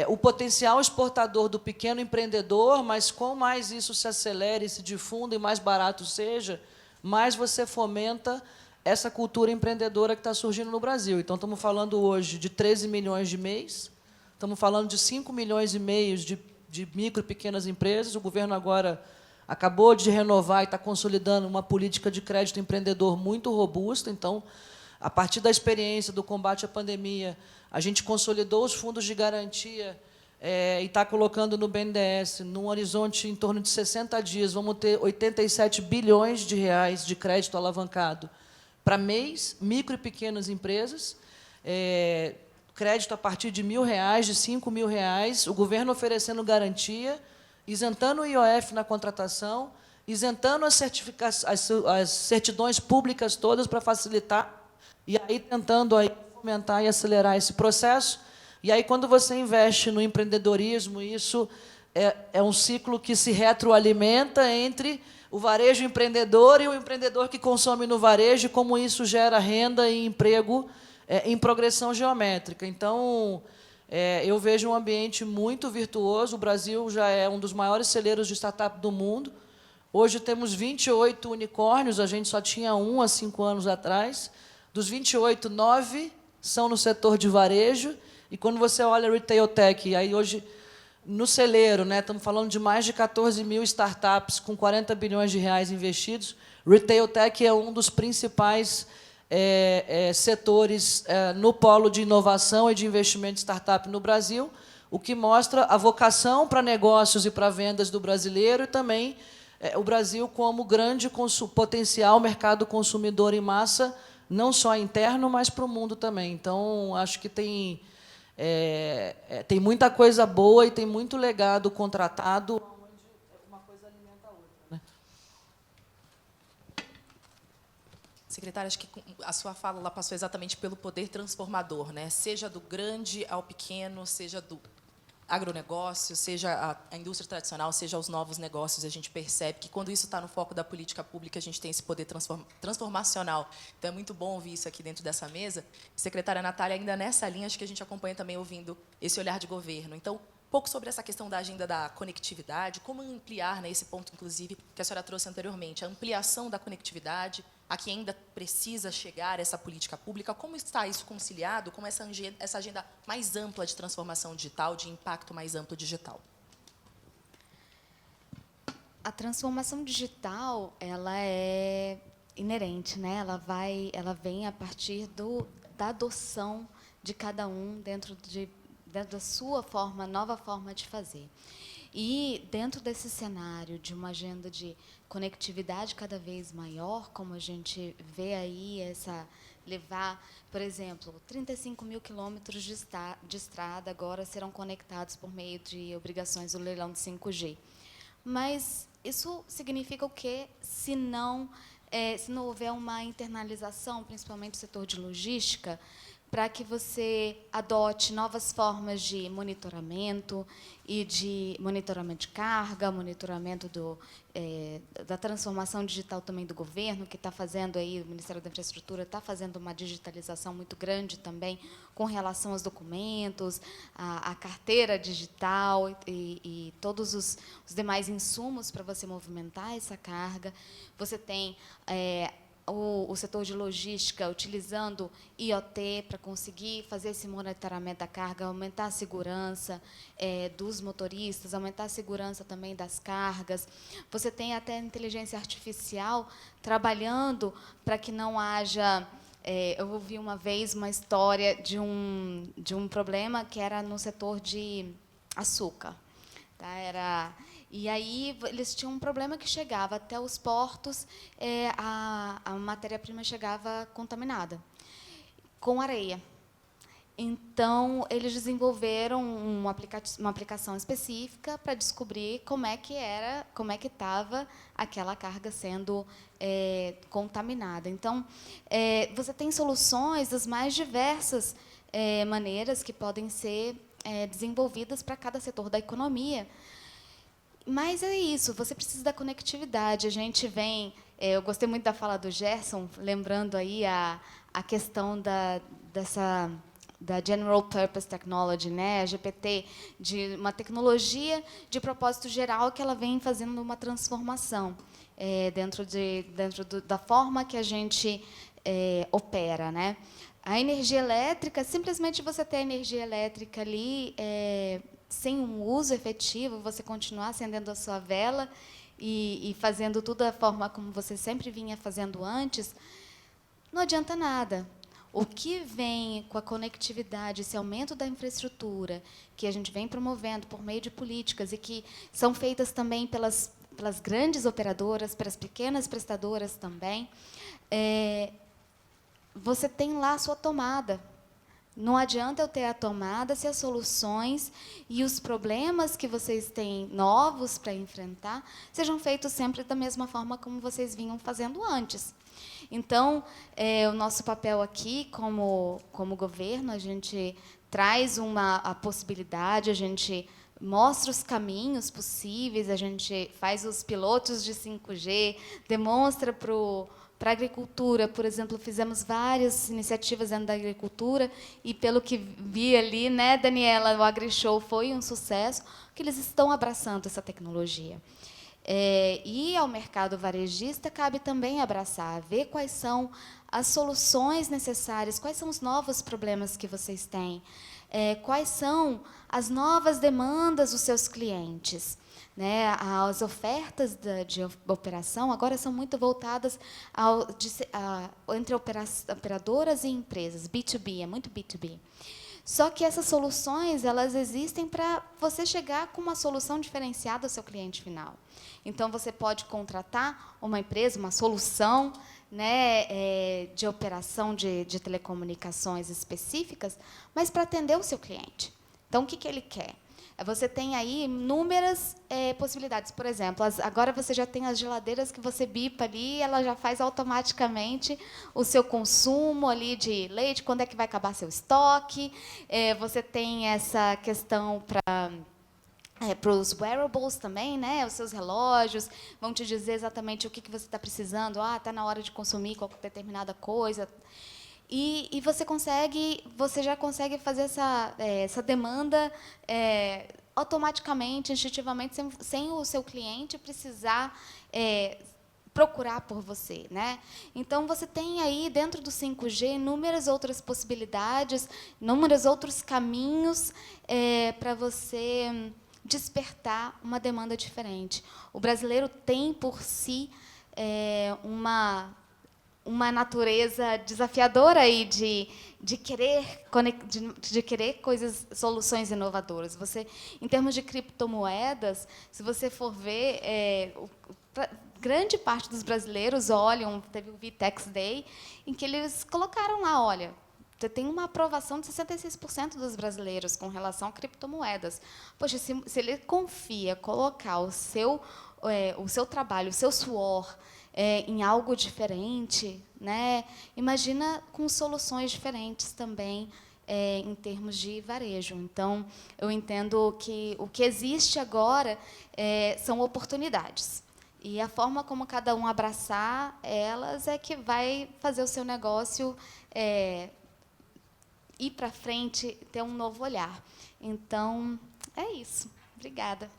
o potencial exportador do pequeno empreendedor, mas quanto mais isso se acelere, se difunda e mais barato seja, mais você fomenta essa cultura empreendedora que está surgindo no Brasil. Então, estamos falando hoje de 13 milhões de MEIs, estamos falando de 5 milhões e meio de micro e pequenas empresas. O governo agora acabou de renovar e está consolidando uma política de crédito empreendedor muito robusta. Então, a partir da experiência do combate à pandemia, a gente consolidou os fundos de garantia e está colocando no BNDES, num horizonte em torno de 60 dias, vamos ter 87 bilhões de reais de crédito alavancado para MEIs, micro e pequenas empresas, crédito a partir de R$1.000, de R$5.000, o governo oferecendo garantia, isentando o IOF na contratação, isentando as certidões públicas todas para facilitar, e aí tentando aí fomentar e acelerar esse processo. E aí, quando você investe no empreendedorismo, isso é um ciclo que se retroalimenta entre o varejo empreendedor e o empreendedor que consome no varejo, como isso gera renda e emprego em progressão geométrica. Então, eu vejo um ambiente muito virtuoso. O Brasil já é um dos maiores celeiros de startup do mundo. Hoje temos 28 unicórnios, a gente só tinha um há 5 anos atrás. Dos 28, 9 são no setor de varejo. E quando você olha Retail Tech, aí hoje, no celeiro, né, estamos falando de mais de 14 mil startups com 40 bilhões de reais investidos. Retail Tech é um dos principais setores no polo de inovação e de investimento de startup no Brasil, o que mostra a vocação para negócios e para vendas do brasileiro e também o Brasil como grande potencial mercado consumidor em massa, não só interno, mas para o mundo também. Então, acho que tem muita coisa boa e tem muito legado contratado, onde uma coisa alimenta a outra, né? Secretária, acho que a sua fala lá passou exatamente pelo poder transformador, né? Seja do grande ao pequeno, seja do agronegócio, seja a indústria tradicional, seja os novos negócios, a gente percebe que, quando isso está no foco da política pública, a gente tem esse poder transformacional. Então, é muito bom ouvir isso aqui dentro dessa mesa. Secretária Natália, ainda nessa linha, acho que a gente acompanha também ouvindo esse olhar de governo. Então, um pouco sobre essa questão da agenda da conectividade, como ampliar, né, esse ponto, inclusive, que a senhora trouxe anteriormente, a ampliação da conectividade, a que ainda precisa chegar essa política pública, como está isso conciliado com essa agenda mais ampla de transformação digital, de impacto mais amplo digital? A transformação digital, ela é inerente, né? Ela vem a partir da adoção de cada um dentro da sua nova forma de fazer. E, dentro desse cenário de uma agenda de conectividade cada vez maior, como a gente vê aí, levar, por exemplo, 35 mil quilômetros de estrada agora serão conectados por meio de obrigações do leilão de 5G. Mas isso significa o quê? Se não houver uma internalização, principalmente do setor de logística, para que você adote novas formas de monitoramento e de monitoramento de carga, monitoramento da transformação digital também do governo, que está fazendo aí, o Ministério da Infraestrutura está fazendo uma digitalização muito grande também com relação aos documentos, a carteira digital e todos os demais insumos para você movimentar essa carga. Você tem o setor de logística utilizando IoT para conseguir fazer esse monitoramento da carga, aumentar a segurança dos motoristas, aumentar a segurança também das cargas. Você tem até a inteligência artificial trabalhando para que não haja... eu ouvi uma vez uma história de um problema que era no setor de açúcar. Tá? E aí eles tinham um problema que chegava até os portos, a matéria-prima chegava contaminada, com areia. Então, eles desenvolveram uma aplicação específica para descobrir como é que estava aquela carga sendo contaminada. Então, você tem soluções das mais diversas maneiras que podem ser desenvolvidas para cada setor da economia. Mas é isso, você precisa da conectividade. A gente vem... eu gostei muito da fala do Gerson, lembrando aí a questão da General Purpose Technology, né, a GPT, de uma tecnologia de propósito geral que ela vem fazendo uma transformação dentro da forma que a gente opera, né? A energia elétrica, simplesmente você ter a energia elétrica ali... sem um uso efetivo, você continuar acendendo a sua vela e fazendo tudo da forma como você sempre vinha fazendo antes, não adianta nada. O que vem com a conectividade, esse aumento da infraestrutura, que a gente vem promovendo por meio de políticas e que são feitas também pelas grandes operadoras, pelas pequenas prestadoras também, você tem lá a sua tomada. Não adianta eu ter a tomada se as soluções e os problemas que vocês têm novos para enfrentar sejam feitos sempre da mesma forma como vocês vinham fazendo antes. Então, o nosso papel aqui, como governo, a gente traz a possibilidade, a gente mostra os caminhos possíveis, a gente faz os pilotos de 5G, demonstra para a agricultura, por exemplo, fizemos várias iniciativas dentro da agricultura e, pelo que vi ali, né, Daniela, o AgriShow foi um sucesso, que eles estão abraçando essa tecnologia. E ao mercado varejista cabe também abraçar, ver quais são as soluções necessárias, quais são os novos problemas que vocês têm, quais são as novas demandas dos seus clientes. Né, as ofertas de operação agora são muito voltadas entre operadoras e empresas, B2B, é muito B2B. Só que essas soluções elas existem para você chegar com uma solução diferenciada ao seu cliente final. Então, você pode contratar uma empresa, uma solução, né, de operação de telecomunicações específicas, mas para atender o seu cliente. Então, o que ele quer? Você tem aí inúmeras possibilidades. Por exemplo, agora você já tem as geladeiras que você bipa ali, ela já faz automaticamente o seu consumo ali de leite, quando é que vai acabar seu estoque. Você tem essa questão para os wearables também, né? Os seus relógios vão te dizer exatamente o que você está precisando. Está na hora de consumir qualquer determinada coisa. E você já consegue fazer essa demanda automaticamente, instintivamente, sem o seu cliente precisar procurar por você, né? Então, você tem aí, dentro do 5G, inúmeras outras possibilidades, inúmeros outros caminhos para você despertar uma demanda diferente. O brasileiro tem, por si, uma natureza desafiadora aí de querer coisas, soluções inovadoras. Em termos de criptomoedas, se você for ver, grande parte dos brasileiros olham, teve o Vitex Day, em que eles colocaram lá, olha, você tem uma aprovação de 66% dos brasileiros com relação a criptomoedas. Poxa, se ele confia colocar o seu trabalho, o seu suor, em algo diferente, né? Imagina com soluções diferentes também em termos de varejo. Então, eu entendo que o que existe agora são oportunidades. E a forma como cada um abraçar elas é que vai fazer o seu negócio ir para frente, ter um novo olhar. Então, é isso. Obrigada.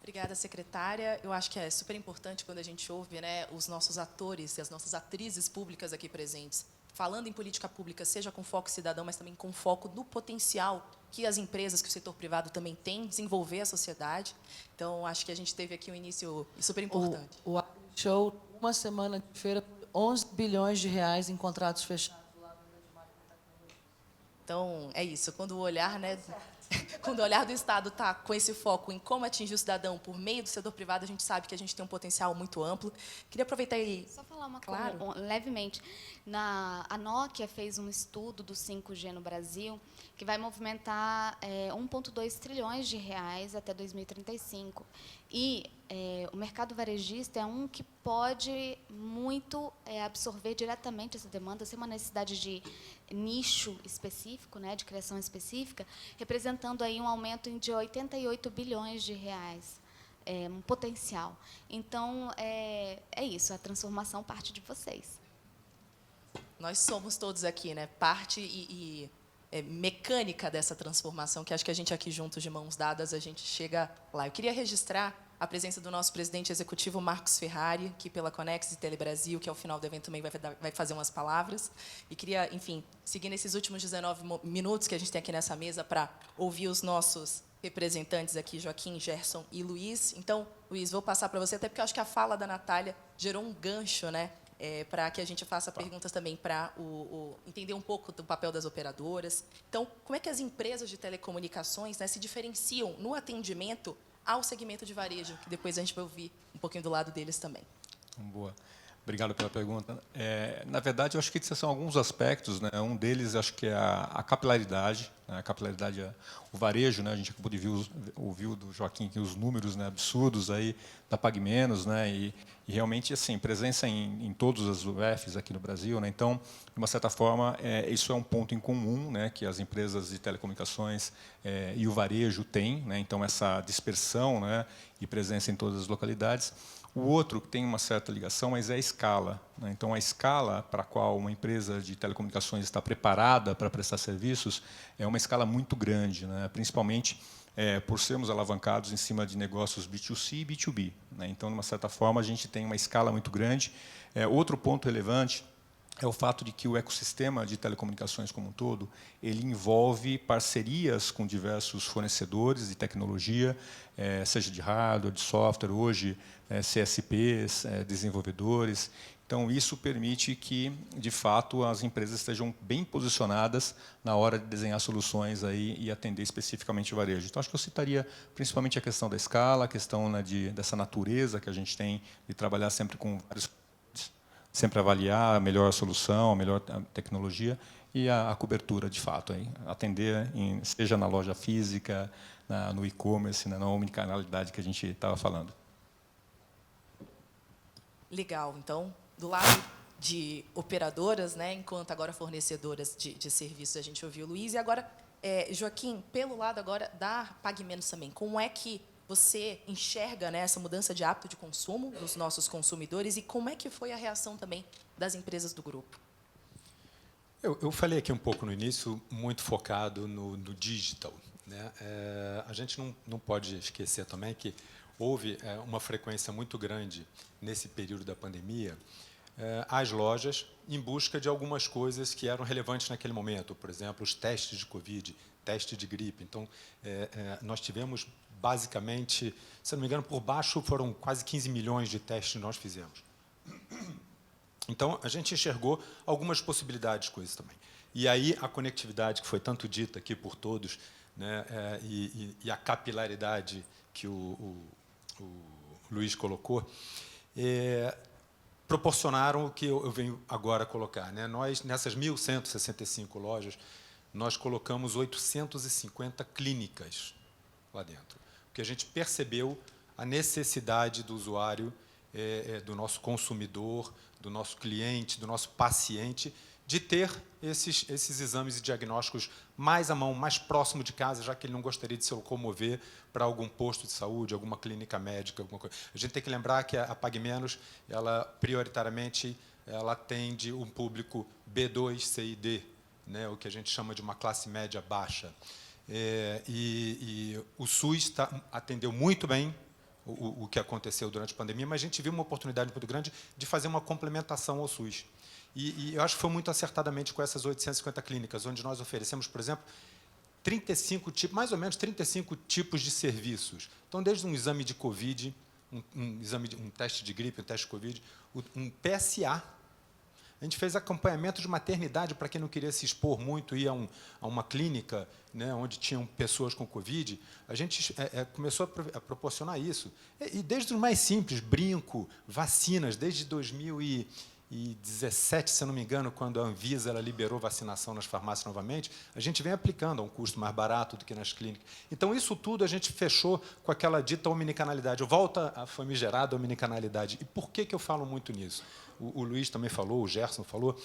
Obrigada, secretária. Eu acho que é super importante quando a gente ouve, né, os nossos atores e as nossas atrizes públicas aqui presentes, falando em política pública, seja com foco cidadão, mas também com foco no potencial que as empresas, que o setor privado também tem, desenvolver a sociedade. Então, acho que a gente teve aqui um início super importante. O show, uma semana de feira, 11 bilhões de reais em contratos fechados. Então, é isso. Quando o olhar, né, quando o olhar do Estado está com esse foco em como atingir o cidadão por meio do setor privado, a gente sabe que a gente tem um potencial muito amplo. Queria aproveitar e... Só falar uma Claro. coisa, levemente. A Nokia fez um estudo do 5G no Brasil que vai movimentar 1,2 trilhões de reais até 2035. E o mercado varejista é um que pode muito absorver diretamente essa demanda, sem uma necessidade de nicho específico, né, de criação específica, representando aí um aumento de 88 bilhões de reais, um potencial. Então, é isso, a transformação parte de vocês. Nós somos todos aqui, né, parte mecânica dessa transformação, que acho que a gente aqui juntos, de mãos dadas, a gente chega lá. Eu queria registrar a presença do nosso presidente executivo, Marcos Ferrari, aqui pela Conex e Telebrasil, que ao final do evento também vai fazer umas palavras. E queria, enfim, seguir nesses últimos 19 minutos que a gente tem aqui nessa mesa para ouvir os nossos representantes aqui, Joaquim, Gerson e Luiz. Então, Luiz, vou passar para você, até porque eu acho que a fala da Natália gerou um gancho, né, para que a gente faça perguntas também para entender um pouco do papel das operadoras. Então, como é que as empresas de telecomunicações, né, se diferenciam no atendimento ao segmento de varejo, que depois a gente vai ouvir um pouquinho do lado deles também. Boa. Obrigado pela pergunta. Na verdade, eu acho que são alguns aspectos, né? Um deles, acho que é a capilaridade. Né? A capilaridade, o varejo, né? A gente acabou de ouvir do Joaquim aqui os números, né, absurdos aí da PagMenos, né? E realmente, assim, presença em todas as UFs aqui no Brasil, né? Então, de uma certa forma, isso é um ponto em comum, né, que as empresas de telecomunicações e o varejo têm, né? Então, essa dispersão, né, e presença em todas as localidades. O outro que tem uma certa ligação, mas é a escala. Né? Então, a escala para a qual uma empresa de telecomunicações está preparada para prestar serviços é uma escala muito grande, né? Principalmente por sermos alavancados em cima de negócios B2C e B2B. Né? Então, de uma certa forma, a gente tem uma escala muito grande. Outro ponto relevante é o fato de que o ecossistema de telecomunicações como um todo, ele envolve parcerias com diversos fornecedores de tecnologia, seja de hardware, de software, hoje CSPs, desenvolvedores. Então, isso permite que, de fato, as empresas estejam bem posicionadas na hora de desenhar soluções aí e atender especificamente o varejo. Então, acho que eu citaria principalmente a questão da escala, a questão, né, dessa natureza que a gente tem de trabalhar sempre com vários, sempre avaliar a melhor solução, a melhor tecnologia, e a cobertura, de fato, hein? Atender, seja na loja física, no e-commerce, na omnicanalidade que a gente estava falando. Legal. Então, do lado de operadoras, né, enquanto agora fornecedoras de serviços, a gente ouviu o Luiz. E agora, Joaquim, pelo lado agora da Pague Menos também, como é que você enxerga, né, essa mudança de hábito de consumo dos nossos consumidores e como é que foi a reação também das empresas do grupo? Eu falei aqui um pouco no início, muito focado no digital, né? A gente não pode esquecer também que houve uma frequência muito grande nesse período da pandemia às lojas em busca de algumas coisas que eram relevantes naquele momento. Por exemplo, os testes de Covid, teste de gripe. Então, nós tivemos, basicamente, se não me engano, por baixo foram quase 15 milhões de testes que nós fizemos. Então, a gente enxergou algumas possibilidades com isso também. E aí, a conectividade, que foi tanto dita aqui por todos, né, e a capilaridade que o Luiz colocou, proporcionaram o que eu venho agora colocar, né? Nós, nessas 1.165 lojas, nós colocamos 850 clínicas lá dentro, porque a gente percebeu a necessidade do usuário, do nosso consumidor, do nosso cliente, do nosso paciente, de ter esses exames e diagnósticos mais à mão, mais próximo de casa, já que ele não gostaria de se locomover para algum posto de saúde, alguma clínica médica, alguma coisa. A gente tem que lembrar que a Pague Menos, ela prioritariamente, ela atende um público B2, C e D, né, o que a gente chama de uma classe média baixa. E o SUS atendeu muito bem o que aconteceu durante a pandemia, mas a gente viu uma oportunidade muito grande de fazer uma complementação ao SUS. E eu acho que foi muito acertadamente com essas 850 clínicas, onde nós oferecemos, por exemplo, 35 tipos, mais ou menos 35 tipos de serviços. Então, desde um exame de Covid, um teste de gripe, um teste de Covid, um PSA. A gente fez acompanhamento de maternidade para quem não queria se expor muito, ir a uma clínica, né, onde tinham pessoas com Covid. A gente começou a proporcionar isso. E desde os mais simples, brinco, vacinas, desde 2017, se eu não me engano, quando a Anvisa ela liberou vacinação nas farmácias novamente, a gente vem aplicando a um custo mais barato do que nas clínicas. Então, isso tudo a gente fechou com aquela dita omnicanalidade. Volta à famigerada omnicanalidade. E por que eu falo muito nisso? O Luiz também falou, o Gerson falou.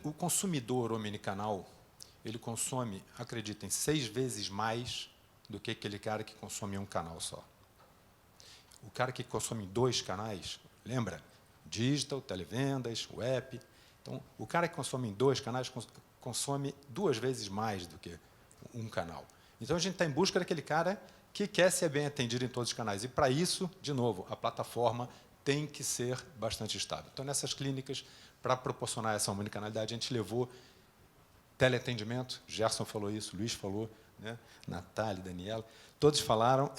O consumidor omnicanal, ele consome, acreditem, 6 vezes mais do que aquele cara que consome um canal só. O cara que consome 2 canais, lembra? Digital, televendas, web. Então, o cara que consome em 2 canais consome 2 vezes mais do que um canal. Então, a gente está em busca daquele cara que quer ser bem atendido em todos os canais. E, para isso, de novo, a plataforma tem que ser bastante estável. Então, nessas clínicas, para proporcionar essa omnicanalidade, a gente levou teleatendimento, Gerson falou isso, Luiz falou, né? Natália, Daniela, todos falaram.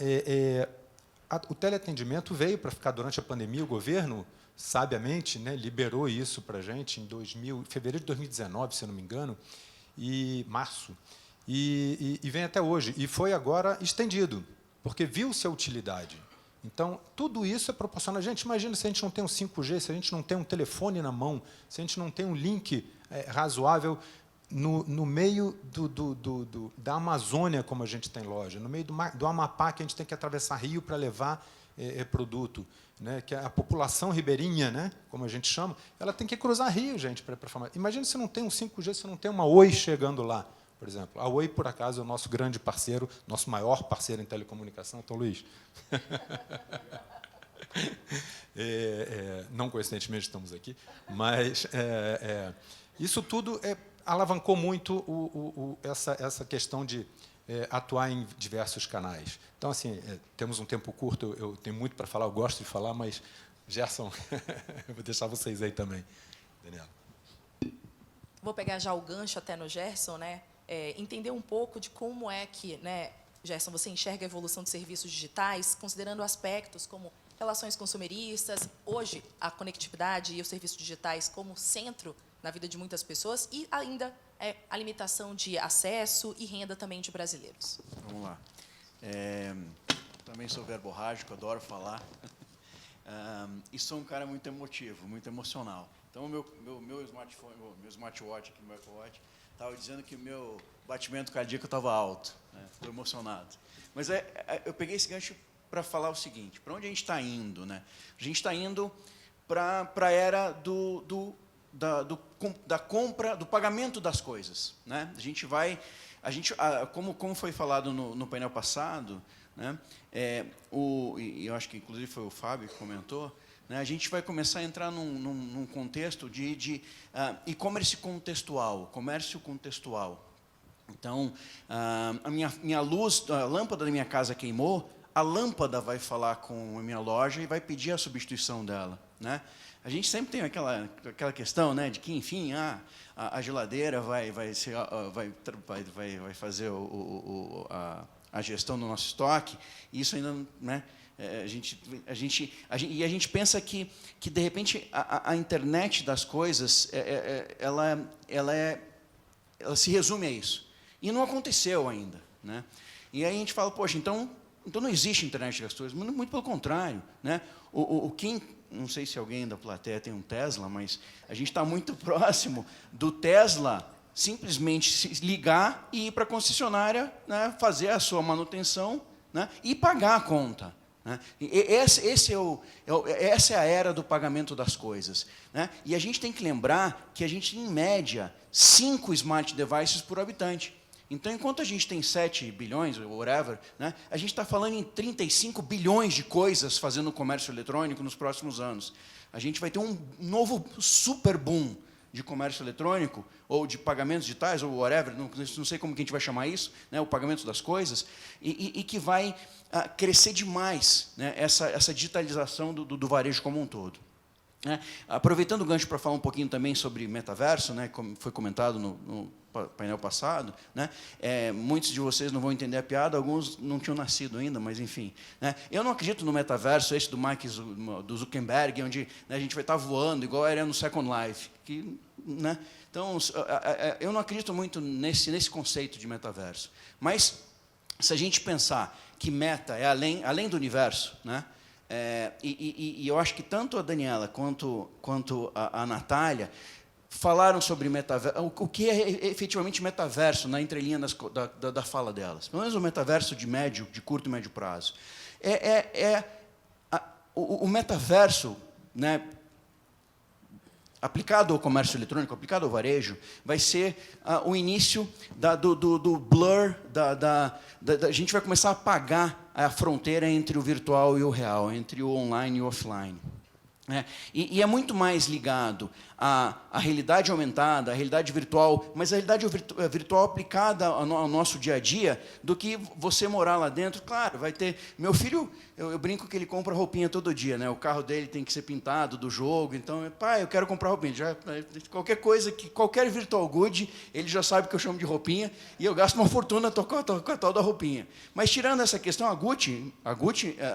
O teleatendimento veio para ficar durante a pandemia, o governo, sabiamente, né, liberou isso para a gente em fevereiro de 2019, se eu não me engano, e março, e vem até hoje. E foi agora estendido, porque viu-se a utilidade. Então, tudo isso é proporcional. Gente, imagina se a gente não tem um 5G, se a gente não tem um telefone na mão, se a gente não tem um link razoável no meio da Amazônia, como a gente tem loja, no meio do Amapá, que a gente tem que atravessar rio para levar produto, né, que a população ribeirinha, né, como a gente chama, ela tem que cruzar rio, gente, para formar. Imagina se não tem um 5G, se não tem uma Oi chegando lá, por exemplo. A Oi, por acaso, é o nosso grande parceiro, nosso maior parceiro em telecomunicação. Então, Luiz. Não coincidentemente estamos aqui, mas isso tudo alavancou muito essa questão de atuar em diversos canais. Então, assim, temos um tempo curto, eu tenho muito para falar, eu gosto de falar, mas, Gerson, eu vou deixar vocês aí também. Daniela. Vou pegar já o gancho até no Gerson, né? Entender um pouco de como é que, né, Gerson, você enxerga a evolução de serviços digitais, considerando aspectos como relações consumeristas, hoje a conectividade e os serviços digitais como centro na vida de muitas pessoas e ainda a limitação de acesso e renda também de brasileiros. Vamos lá. Também sou verborrágico, adoro falar. E sou um cara muito emotivo, muito emocional. Então, meu smartphone, meu smartwatch aqui, meu Apple Watch, estava dizendo que o meu batimento cardíaco estava alto. Estou emocionado. Mas eu peguei esse gancho para falar o seguinte: para onde a gente está indo, né? A gente está indo para a era da compra, do pagamento das coisas, né? Como foi falado no painel passado, né? E eu acho que inclusive foi o Fábio que comentou, né? A gente vai começar a entrar num contexto de e-commerce contextual, comércio contextual. Então, minha luz, a lâmpada da minha casa queimou, a lâmpada vai falar com a minha loja e vai pedir a substituição dela, né? A gente sempre tem aquela questão, né, de que, enfim, a geladeira vai fazer a gestão do nosso estoque, e isso ainda, né, a gente pensa que de repente a internet das coisas ela se resume a isso, e não aconteceu ainda, né? E aí a gente fala, poxa, então não existe internet das coisas, muito pelo contrário, né? Quem, não sei se alguém da plateia tem um Tesla, mas a gente está muito próximo do Tesla simplesmente se ligar e ir para a concessionária, né, fazer a sua manutenção, né, e pagar a conta, né? Essa é a era do pagamento das coisas, né? E a gente tem que lembrar que a gente, em média, 5 smart devices por habitante. Então, enquanto a gente tem 7 bilhões, ou whatever, né, a gente está falando em 35 bilhões de coisas fazendo comércio eletrônico nos próximos anos. A gente vai ter um novo super boom de comércio eletrônico, ou de pagamentos digitais, ou whatever, não sei como que a gente vai chamar isso, né, o pagamento das coisas, e que vai crescer demais, né, essa digitalização do varejo como um todo. Aproveitando o gancho para falar um pouquinho também sobre metaverso, né, como foi comentado no painel passado, né, muitos de vocês não vão entender a piada, alguns não tinham nascido ainda, mas enfim, né, eu não acredito no metaverso esse do Zuckerberg, onde, né, a gente vai estar voando igual era no Second Life, né, então eu não acredito muito nesse conceito de metaverso, mas se a gente pensar que meta é além do universo, né, e eu acho que tanto a Daniela quanto a Natália falaram sobre metaverso, o que é efetivamente metaverso na entrelinha da fala delas. Pelo menos o metaverso de curto e médio prazo. O metaverso, né, aplicado ao comércio eletrônico, aplicado ao varejo, vai ser o início do blur, a gente vai começar a apagar a fronteira entre o virtual e o real, entre o online e o offline. E é muito mais ligado à realidade aumentada, à realidade virtual, mas a realidade virtual aplicada ao nosso dia a dia, do que você morar lá dentro. Claro, vai ter... Meu filho, eu brinco que ele compra roupinha todo dia, né? O carro dele tem que ser pintado do jogo, então, pai, eu quero comprar roupinha. Qualquer coisa, qualquer virtual good, ele já sabe que eu chamo de roupinha, e eu gasto uma fortuna com a tal da roupinha. Mas, tirando essa questão, a Gucci,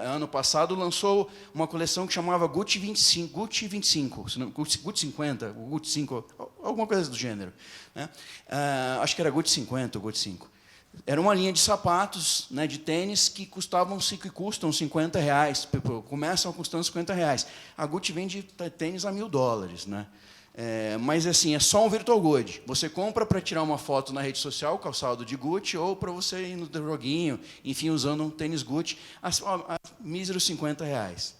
ano passado, lançou uma coleção que chamava Gucci 25, Gucci 50, o Gucci 5, alguma coisa do gênero, né? Acho que era Gucci 50 ou Gucci 5. Era uma linha de sapatos, né, de tênis que custam R$50, começam custando R$50. A Gucci vende tênis a $1.000, né? Mas assim, é só um virtual good. Você compra para tirar uma foto na rede social, calçado de Gucci, ou para você ir no joguinho, enfim, usando um tênis Gucci, a míseros R$50.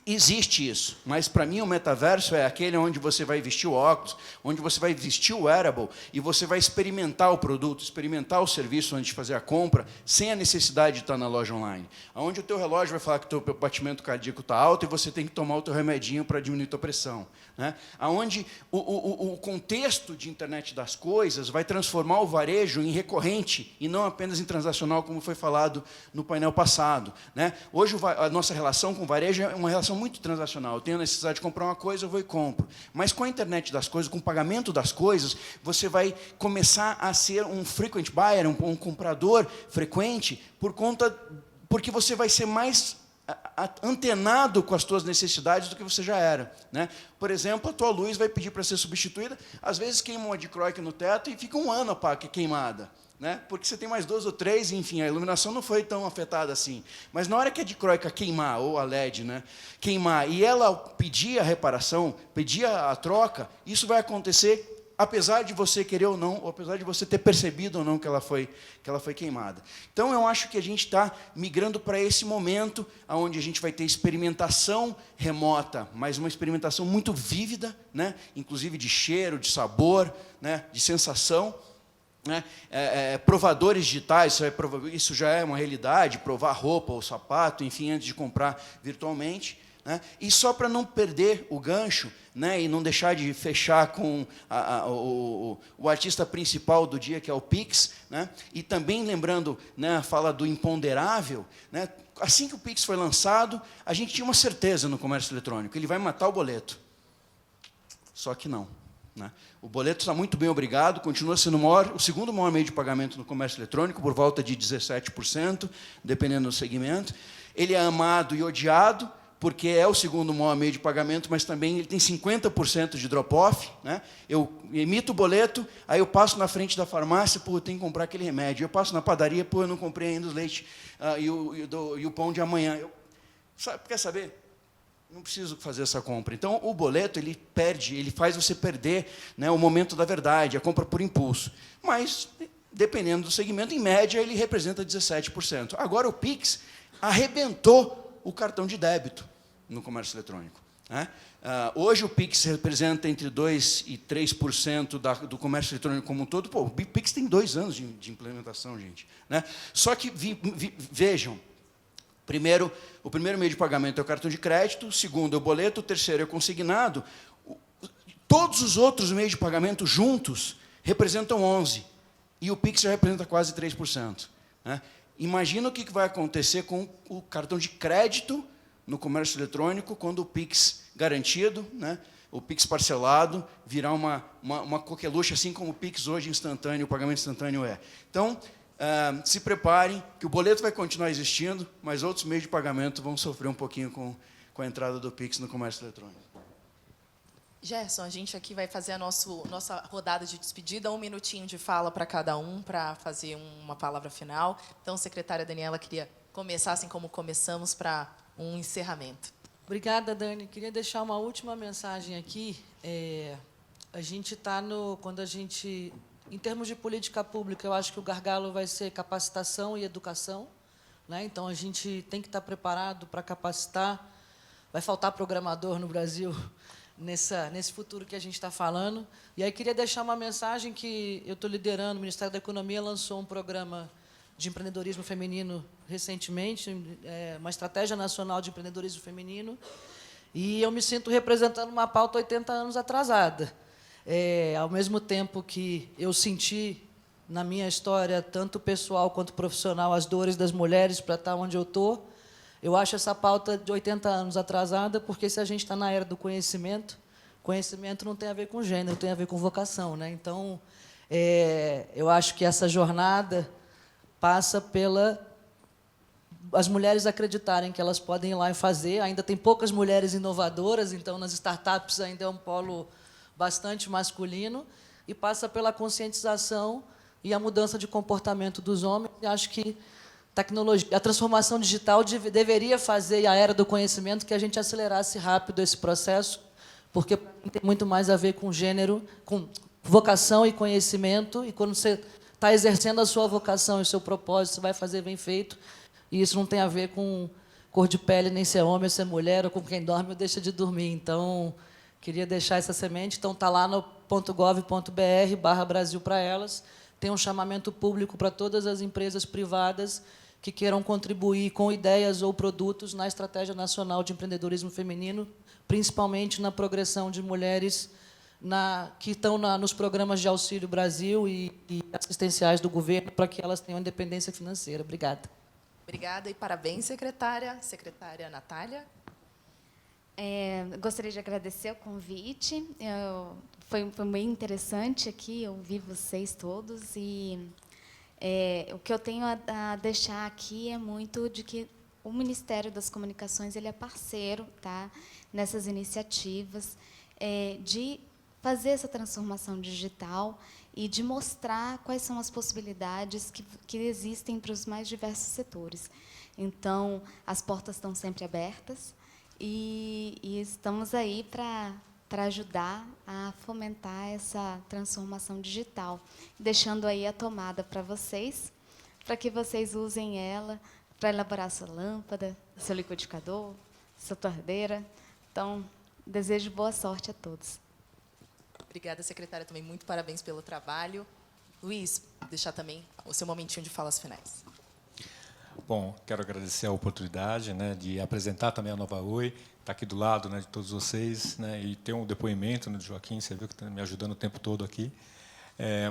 Existe isso, mas para mim o metaverso é aquele onde você vai vestir o óculos, onde você vai vestir o wearable e você vai experimentar o produto, experimentar o serviço antes de fazer a compra, sem a necessidade de estar na loja online. Onde o teu relógio vai falar que o teu batimento cardíaco está alto e você tem que tomar o teu remedinho para diminuir a tua pressão, né? Onde o contexto de internet das coisas vai transformar o varejo em recorrente e não apenas em transacional, como foi falado no painel passado, né? Hoje a nossa relação com o varejo é uma relação muito transacional. Eu tenho a necessidade de comprar uma coisa, eu vou e compro. Mas com a internet das coisas, com o pagamento das coisas, você vai começar a ser um frequent buyer, um comprador frequente, porque você vai ser mais antenado com as tuas necessidades do que você já era, né? Por exemplo, a tua luz vai pedir para ser substituída, às vezes queima uma dicróica no teto e fica um ano queimada. né? Porque você tem mais 2 ou 3, enfim, a iluminação não foi tão afetada assim. Mas na hora que a dicróica queimar, ou a LED, né, queimar, e ela pedir a reparação, pedir a troca, isso vai acontecer apesar de você querer ou não, ou apesar de você ter percebido ou não que ela foi queimada. Então, eu acho que a gente está migrando para esse momento onde a gente vai ter experimentação remota, mas uma experimentação muito vívida, né? Inclusive de cheiro, de sabor, né? De sensação. Né? Provadores digitais, isso já é uma realidade, provar roupa ou sapato, enfim, antes de comprar virtualmente. Né? E só para não perder o gancho, né, e não deixar de fechar com o artista principal do dia, que é o Pix, né, e também lembrando, né, a fala do imponderável, né, assim que o Pix foi lançado, a gente tinha uma certeza no comércio eletrônico, ele vai matar o boleto. Só que não. Né? O boleto está muito bem, obrigado, continua sendo o segundo maior meio de pagamento no comércio eletrônico, por volta de 17%, dependendo do segmento. Ele é amado e odiado, porque é o segundo maior meio de pagamento, mas também ele tem 50% de drop-off. Né? Eu emito o boleto, aí eu passo na frente da farmácia, pô, eu tenho que comprar aquele remédio. Eu passo na padaria, pô, eu não comprei ainda os leite e o pão de amanhã. Quer saber? Não preciso fazer essa compra. Então, o boleto, ele faz você perder, né, o momento da verdade, a compra por impulso. Mas, dependendo do segmento, em média, ele representa 17%. Agora, o Pix arrebentou o cartão de débito no comércio eletrônico. Né? Hoje, o Pix representa entre 2% e 3% do comércio eletrônico como um todo. Pô, o Pix tem 2 anos de implementação, gente. Né? Só que, vejam, o primeiro meio de pagamento é o cartão de crédito, o segundo é o boleto, o terceiro é o consignado. Todos os outros meios de pagamento juntos representam 11%, e o Pix já representa quase 3%. Né? Imagina o que vai acontecer com o cartão de crédito no comércio eletrônico quando o Pix garantido, né, o Pix parcelado, virar uma coqueluche, assim como o Pix hoje instantâneo, o pagamento instantâneo é. Então, se preparem, que o boleto vai continuar existindo, mas outros meios de pagamento vão sofrer um pouquinho com a entrada do Pix no comércio eletrônico. Gerson, a gente aqui vai fazer a nossa rodada de despedida, 1 minutinho de fala para cada um, para fazer uma palavra final. Então, secretária Daniela, queria começar assim como começamos, para um encerramento. Obrigada, Dani. Queria deixar uma última mensagem aqui. A gente está em termos de política pública, eu acho que o gargalo vai ser capacitação e educação. Né? Então, a gente tem que estar preparado para capacitar. Vai faltar programador no Brasil nesse futuro que a gente está falando. E aí, queria deixar uma mensagem que eu estou liderando. O Ministério da Economia lançou um programa de empreendedorismo feminino recentemente, uma estratégia nacional de empreendedorismo feminino, e eu me sinto representando uma pauta 80 anos atrasada. Ao mesmo tempo que eu senti, na minha história, tanto pessoal quanto profissional, as dores das mulheres para estar onde eu estou, eu acho essa pauta de 80 anos atrasada, porque se a gente está na era do conhecimento não tem a ver com gênero, tem a ver com vocação. Né? Então, eu acho que essa jornada passa as mulheres acreditarem que elas podem ir lá e fazer. Ainda tem poucas mulheres inovadoras, então, nas startups ainda é um polo bastante masculino, e passa pela conscientização e a mudança de comportamento dos homens. E acho que a transformação digital deveria fazer, e a era do conhecimento, que a gente acelerasse rápido esse processo, porque tem muito mais a ver com gênero, com vocação e conhecimento, e quando você está exercendo a sua vocação e o seu propósito, você vai fazer bem feito, e isso não tem a ver com cor de pele, nem ser homem, ou ser mulher, ou com quem dorme ou deixa de dormir. Então, queria deixar essa semente. Então, está lá no .gov.br/Brasil para elas. Tem um chamamento público para todas as empresas privadas que queiram contribuir com ideias ou produtos na Estratégia Nacional de Empreendedorismo Feminino, principalmente na progressão de mulheres que estão nos programas de Auxílio Brasil e assistenciais do governo, para que elas tenham independência financeira. Obrigada. Obrigada e parabéns, secretária. Secretária Natália. Gostaria de agradecer o convite. Foi bem interessante aqui ouvir vocês todos. E o que eu tenho a deixar aqui é muito de que o Ministério das Comunicações ele é parceiro, tá, nessas iniciativas de fazer essa transformação digital e de mostrar quais são as possibilidades que existem para os mais diversos setores. Então, as portas estão sempre abertas e estamos aí para ajudar a fomentar essa transformação digital, deixando aí a tomada para vocês, para que vocês usem ela para elaborar sua lâmpada, seu liquidificador, sua torneira. Então, desejo boa sorte a todos. Obrigada, secretária, também. Muito parabéns pelo trabalho. Luiz, deixar também o seu momentinho de falas finais. Bom, quero agradecer a oportunidade, né, de apresentar também a Nova Oi, estar aqui do lado, né, de todos vocês, né, e ter um depoimento, né, do Joaquim, você viu que está me ajudando o tempo todo aqui.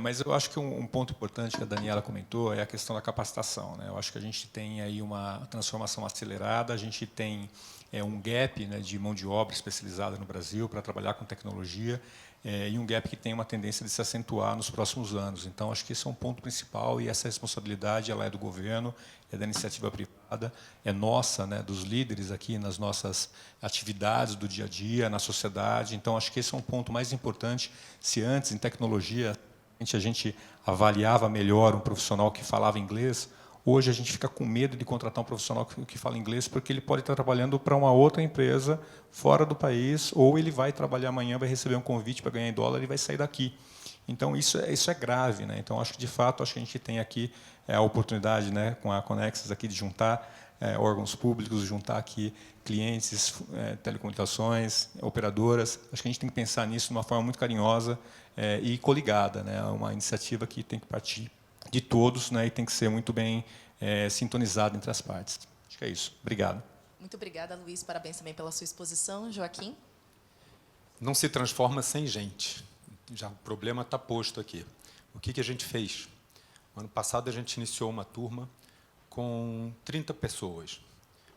Mas eu acho que um ponto importante que a Daniela comentou é a questão da capacitação, né? Eu acho que a gente tem aí uma transformação acelerada, a gente tem um gap, né, de mão de obra especializada no Brasil para trabalhar com tecnologia, e um gap que tem uma tendência de se acentuar nos próximos anos. Então, acho que esse é um ponto principal, e essa responsabilidade ela é do governo, é da iniciativa privada, é nossa, né, dos líderes aqui nas nossas atividades do dia a dia, na sociedade. Então, acho que esse é um ponto mais importante. Se antes, em tecnologia, a gente avaliava melhor um profissional que falava inglês, hoje a gente fica com medo de contratar um profissional que fala inglês, porque ele pode estar trabalhando para uma outra empresa fora do país, ou ele vai trabalhar amanhã, vai receber um convite para ganhar em dólar e vai sair daqui. Então, isso é grave, né? Então, acho que, de fato, acho que a gente tem aqui a oportunidade, né, com a Conexis, aqui, de juntar órgãos públicos, juntar aqui clientes, telecomunicações, operadoras. Acho que a gente tem que pensar nisso de uma forma muito carinhosa e coligada, né? É uma iniciativa que tem que partir de todos, né, e tem que ser muito bem sintonizada entre as partes. Acho que é isso. Obrigado. Muito obrigada, Luiz. Parabéns também pela sua exposição. Joaquim? Não se transforma sem gente. Já o problema está posto aqui. O que a gente fez? Ano passado, a gente iniciou uma turma com 30 pessoas.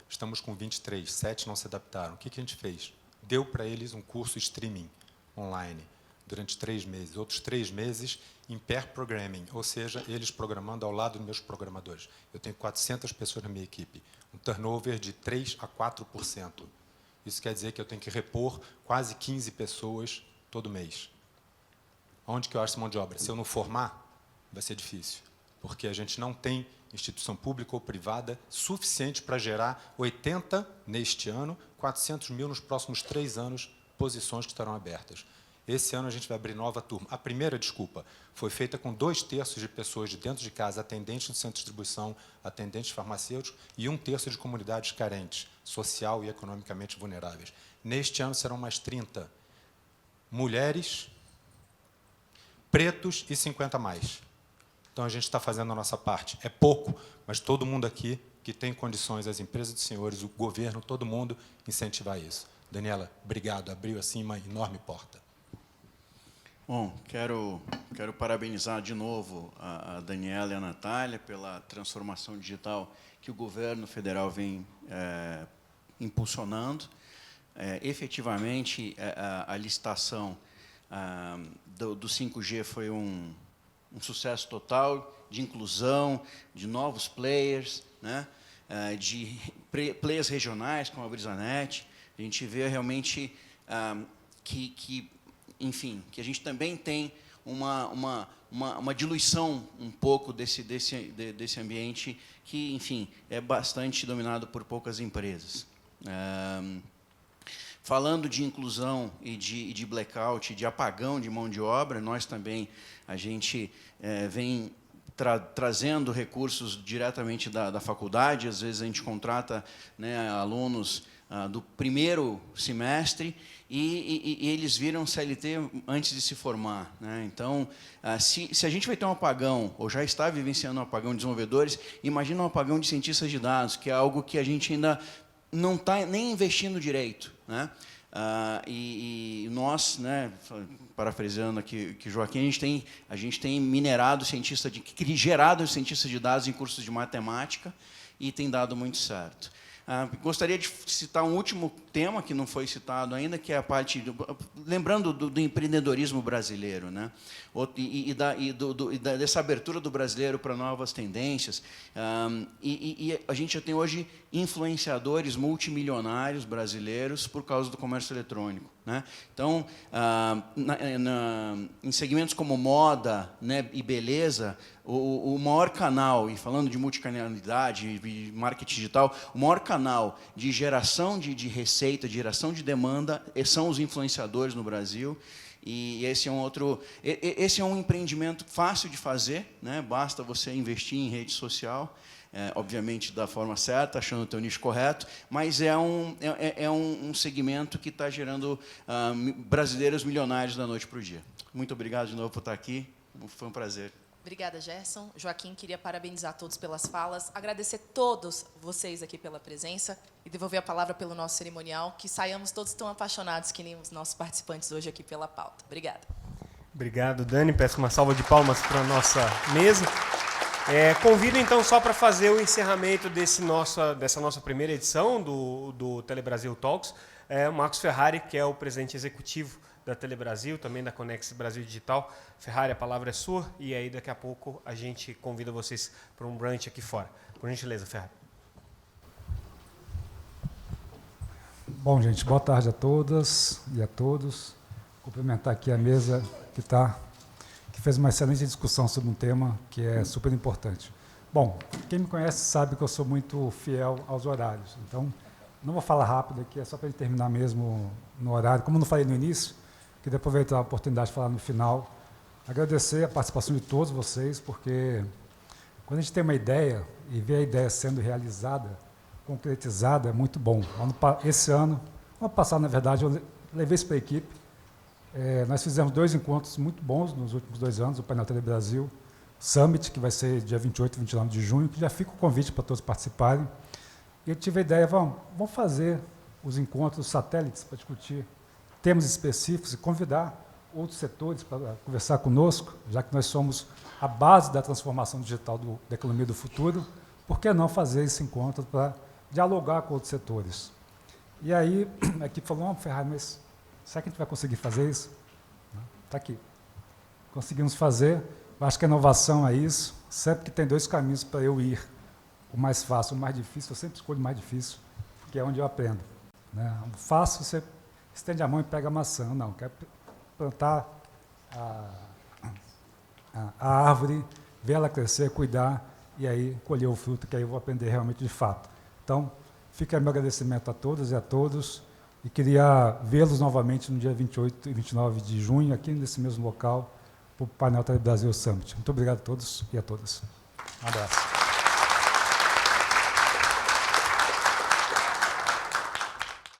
Estamos com 23, 7 não se adaptaram. O que a gente fez? Deu para eles um curso streaming online durante 3 meses. Outros 3 meses em pair programming, ou seja, eles programando ao lado dos meus programadores. Eu tenho 400 pessoas na minha equipe, um turnover de 3% a 4%. Isso quer dizer que eu tenho que repor quase 15 pessoas todo mês. Onde que eu acho essa mão de obra? Se eu não formar, vai ser difícil, porque a gente não tem instituição pública ou privada suficiente para gerar 80 neste ano, 400 mil nos próximos 3 anos, posições que estarão abertas. Esse ano a gente vai abrir nova turma. A primeira, desculpa, foi feita com 2/3 de pessoas de dentro de casa, atendentes do centro de distribuição, atendentes farmacêuticos, e 1/3 de comunidades carentes, social e economicamente vulneráveis. Neste ano serão mais 30 mulheres, pretos e 50 mais. Então, a gente está fazendo a nossa parte. É pouco, mas todo mundo aqui que tem condições, as empresas dos senhores, o governo, todo mundo, incentivar isso. Daniela, obrigado. Abriu assim uma enorme porta. Bom, quero parabenizar de novo a Daniela e a Natália pela transformação digital que o governo federal vem impulsionando. Efetivamente, a licitação do 5G foi um sucesso total, de inclusão, de novos players, né? De players regionais, como a Brisanet. A gente vê realmente enfim, que a gente também tem uma diluição um pouco desse ambiente que, enfim, é bastante dominado por poucas empresas. Falando de inclusão e de blackout, de apagão de mão de obra, nós também, a gente vem trazendo recursos diretamente da faculdade. Às vezes a gente contrata, né, alunos do primeiro semestre e eles viram CLT antes de se formar, né? Então, se a gente vai ter um apagão, ou já está vivenciando um apagão de desenvolvedores, imagina um apagão de cientistas de dados, que é algo que a gente ainda não está nem investindo direito, né? E nós, né, parafraseando aqui que Joaquim, a gente tem minerado gerado cientistas de dados em cursos de matemática e tem dado muito certo. Gostaria de citar um último tema que não foi citado ainda, que é a parte lembrando do empreendedorismo brasileiro, né? Dessa abertura do brasileiro para novas tendências. E a gente já tem hoje influenciadores multimilionários brasileiros por causa do comércio eletrônico. né? Então, em segmentos como moda, né, e beleza, o maior canal, e falando de multicanalidade e marketing digital, o maior canal de geração de receita, de geração de demanda, são os influenciadores no Brasil. E esse é um empreendimento fácil de fazer, né? Basta você investir em rede social, obviamente da forma certa, achando o teu nicho correto, mas é um segmento que está gerando brasileiros milionários da noite para o dia. Muito obrigado de novo por estar aqui, foi um prazer. Obrigada, Gerson. Joaquim, queria parabenizar todos pelas falas, agradecer todos vocês aqui pela presença e devolver a palavra pelo nosso cerimonial, que saiamos todos tão apaixonados que nem os nossos participantes hoje aqui pela pauta. Obrigada. Obrigado, Dani. Peço uma salva de palmas para a nossa mesa. Convido, então, só para fazer o encerramento dessa nossa primeira edição do Telebrasil Talks, o Marcos Ferrari, que é o presidente executivo da Telebrasil, também da Conex Brasil Digital. Ferrari, a palavra é sua, e aí daqui a pouco a gente convida vocês para um brunch aqui fora. Por gentileza, Ferrari. Bom, gente, boa tarde a todas e a todos. Cumprimentar aqui a mesa que fez uma excelente discussão sobre um tema que é super importante. Bom, quem me conhece sabe que eu sou muito fiel aos horários, então não vou falar rápido aqui, é só para a gente terminar mesmo no horário. Como eu não falei no início, queria aproveitar a oportunidade de falar no final, agradecer a participação de todos vocês, porque quando a gente tem uma ideia e vê a ideia sendo realizada, concretizada, é muito bom. Ano passado, na verdade, eu levei isso para a equipe. Nós fizemos 2 encontros muito bons nos últimos 2 anos, o Painel Telebrasil Summit, que vai ser dia 28 e 29 de junho, que já fica o convite para todos participarem. E eu tive a ideia, vamos fazer os encontros satélites para discutir temas específicos e convidar outros setores para conversar conosco, já que nós somos a base da transformação digital da economia do futuro, por que não fazer esse encontro para dialogar com outros setores? E aí, a equipe falou, Ferrari, mas será que a gente vai conseguir fazer isso? Está aqui. Conseguimos fazer, eu acho que a inovação é isso, sempre que tem 2 caminhos para eu ir, o mais fácil, o mais difícil, eu sempre escolho o mais difícil, que é onde eu aprendo. Né? O fácil, você estende a mão e pega a maçã. Não, quer plantar a árvore, ver ela crescer, cuidar, e aí colher o fruto, que aí eu vou aprender realmente de fato. Então, fica aí meu agradecimento a todas e a todos, e queria vê-los novamente no dia 28 e 29 de junho, aqui nesse mesmo local, para o Painel Telebrasil Summit. Muito obrigado a todos e a todas. Um abraço.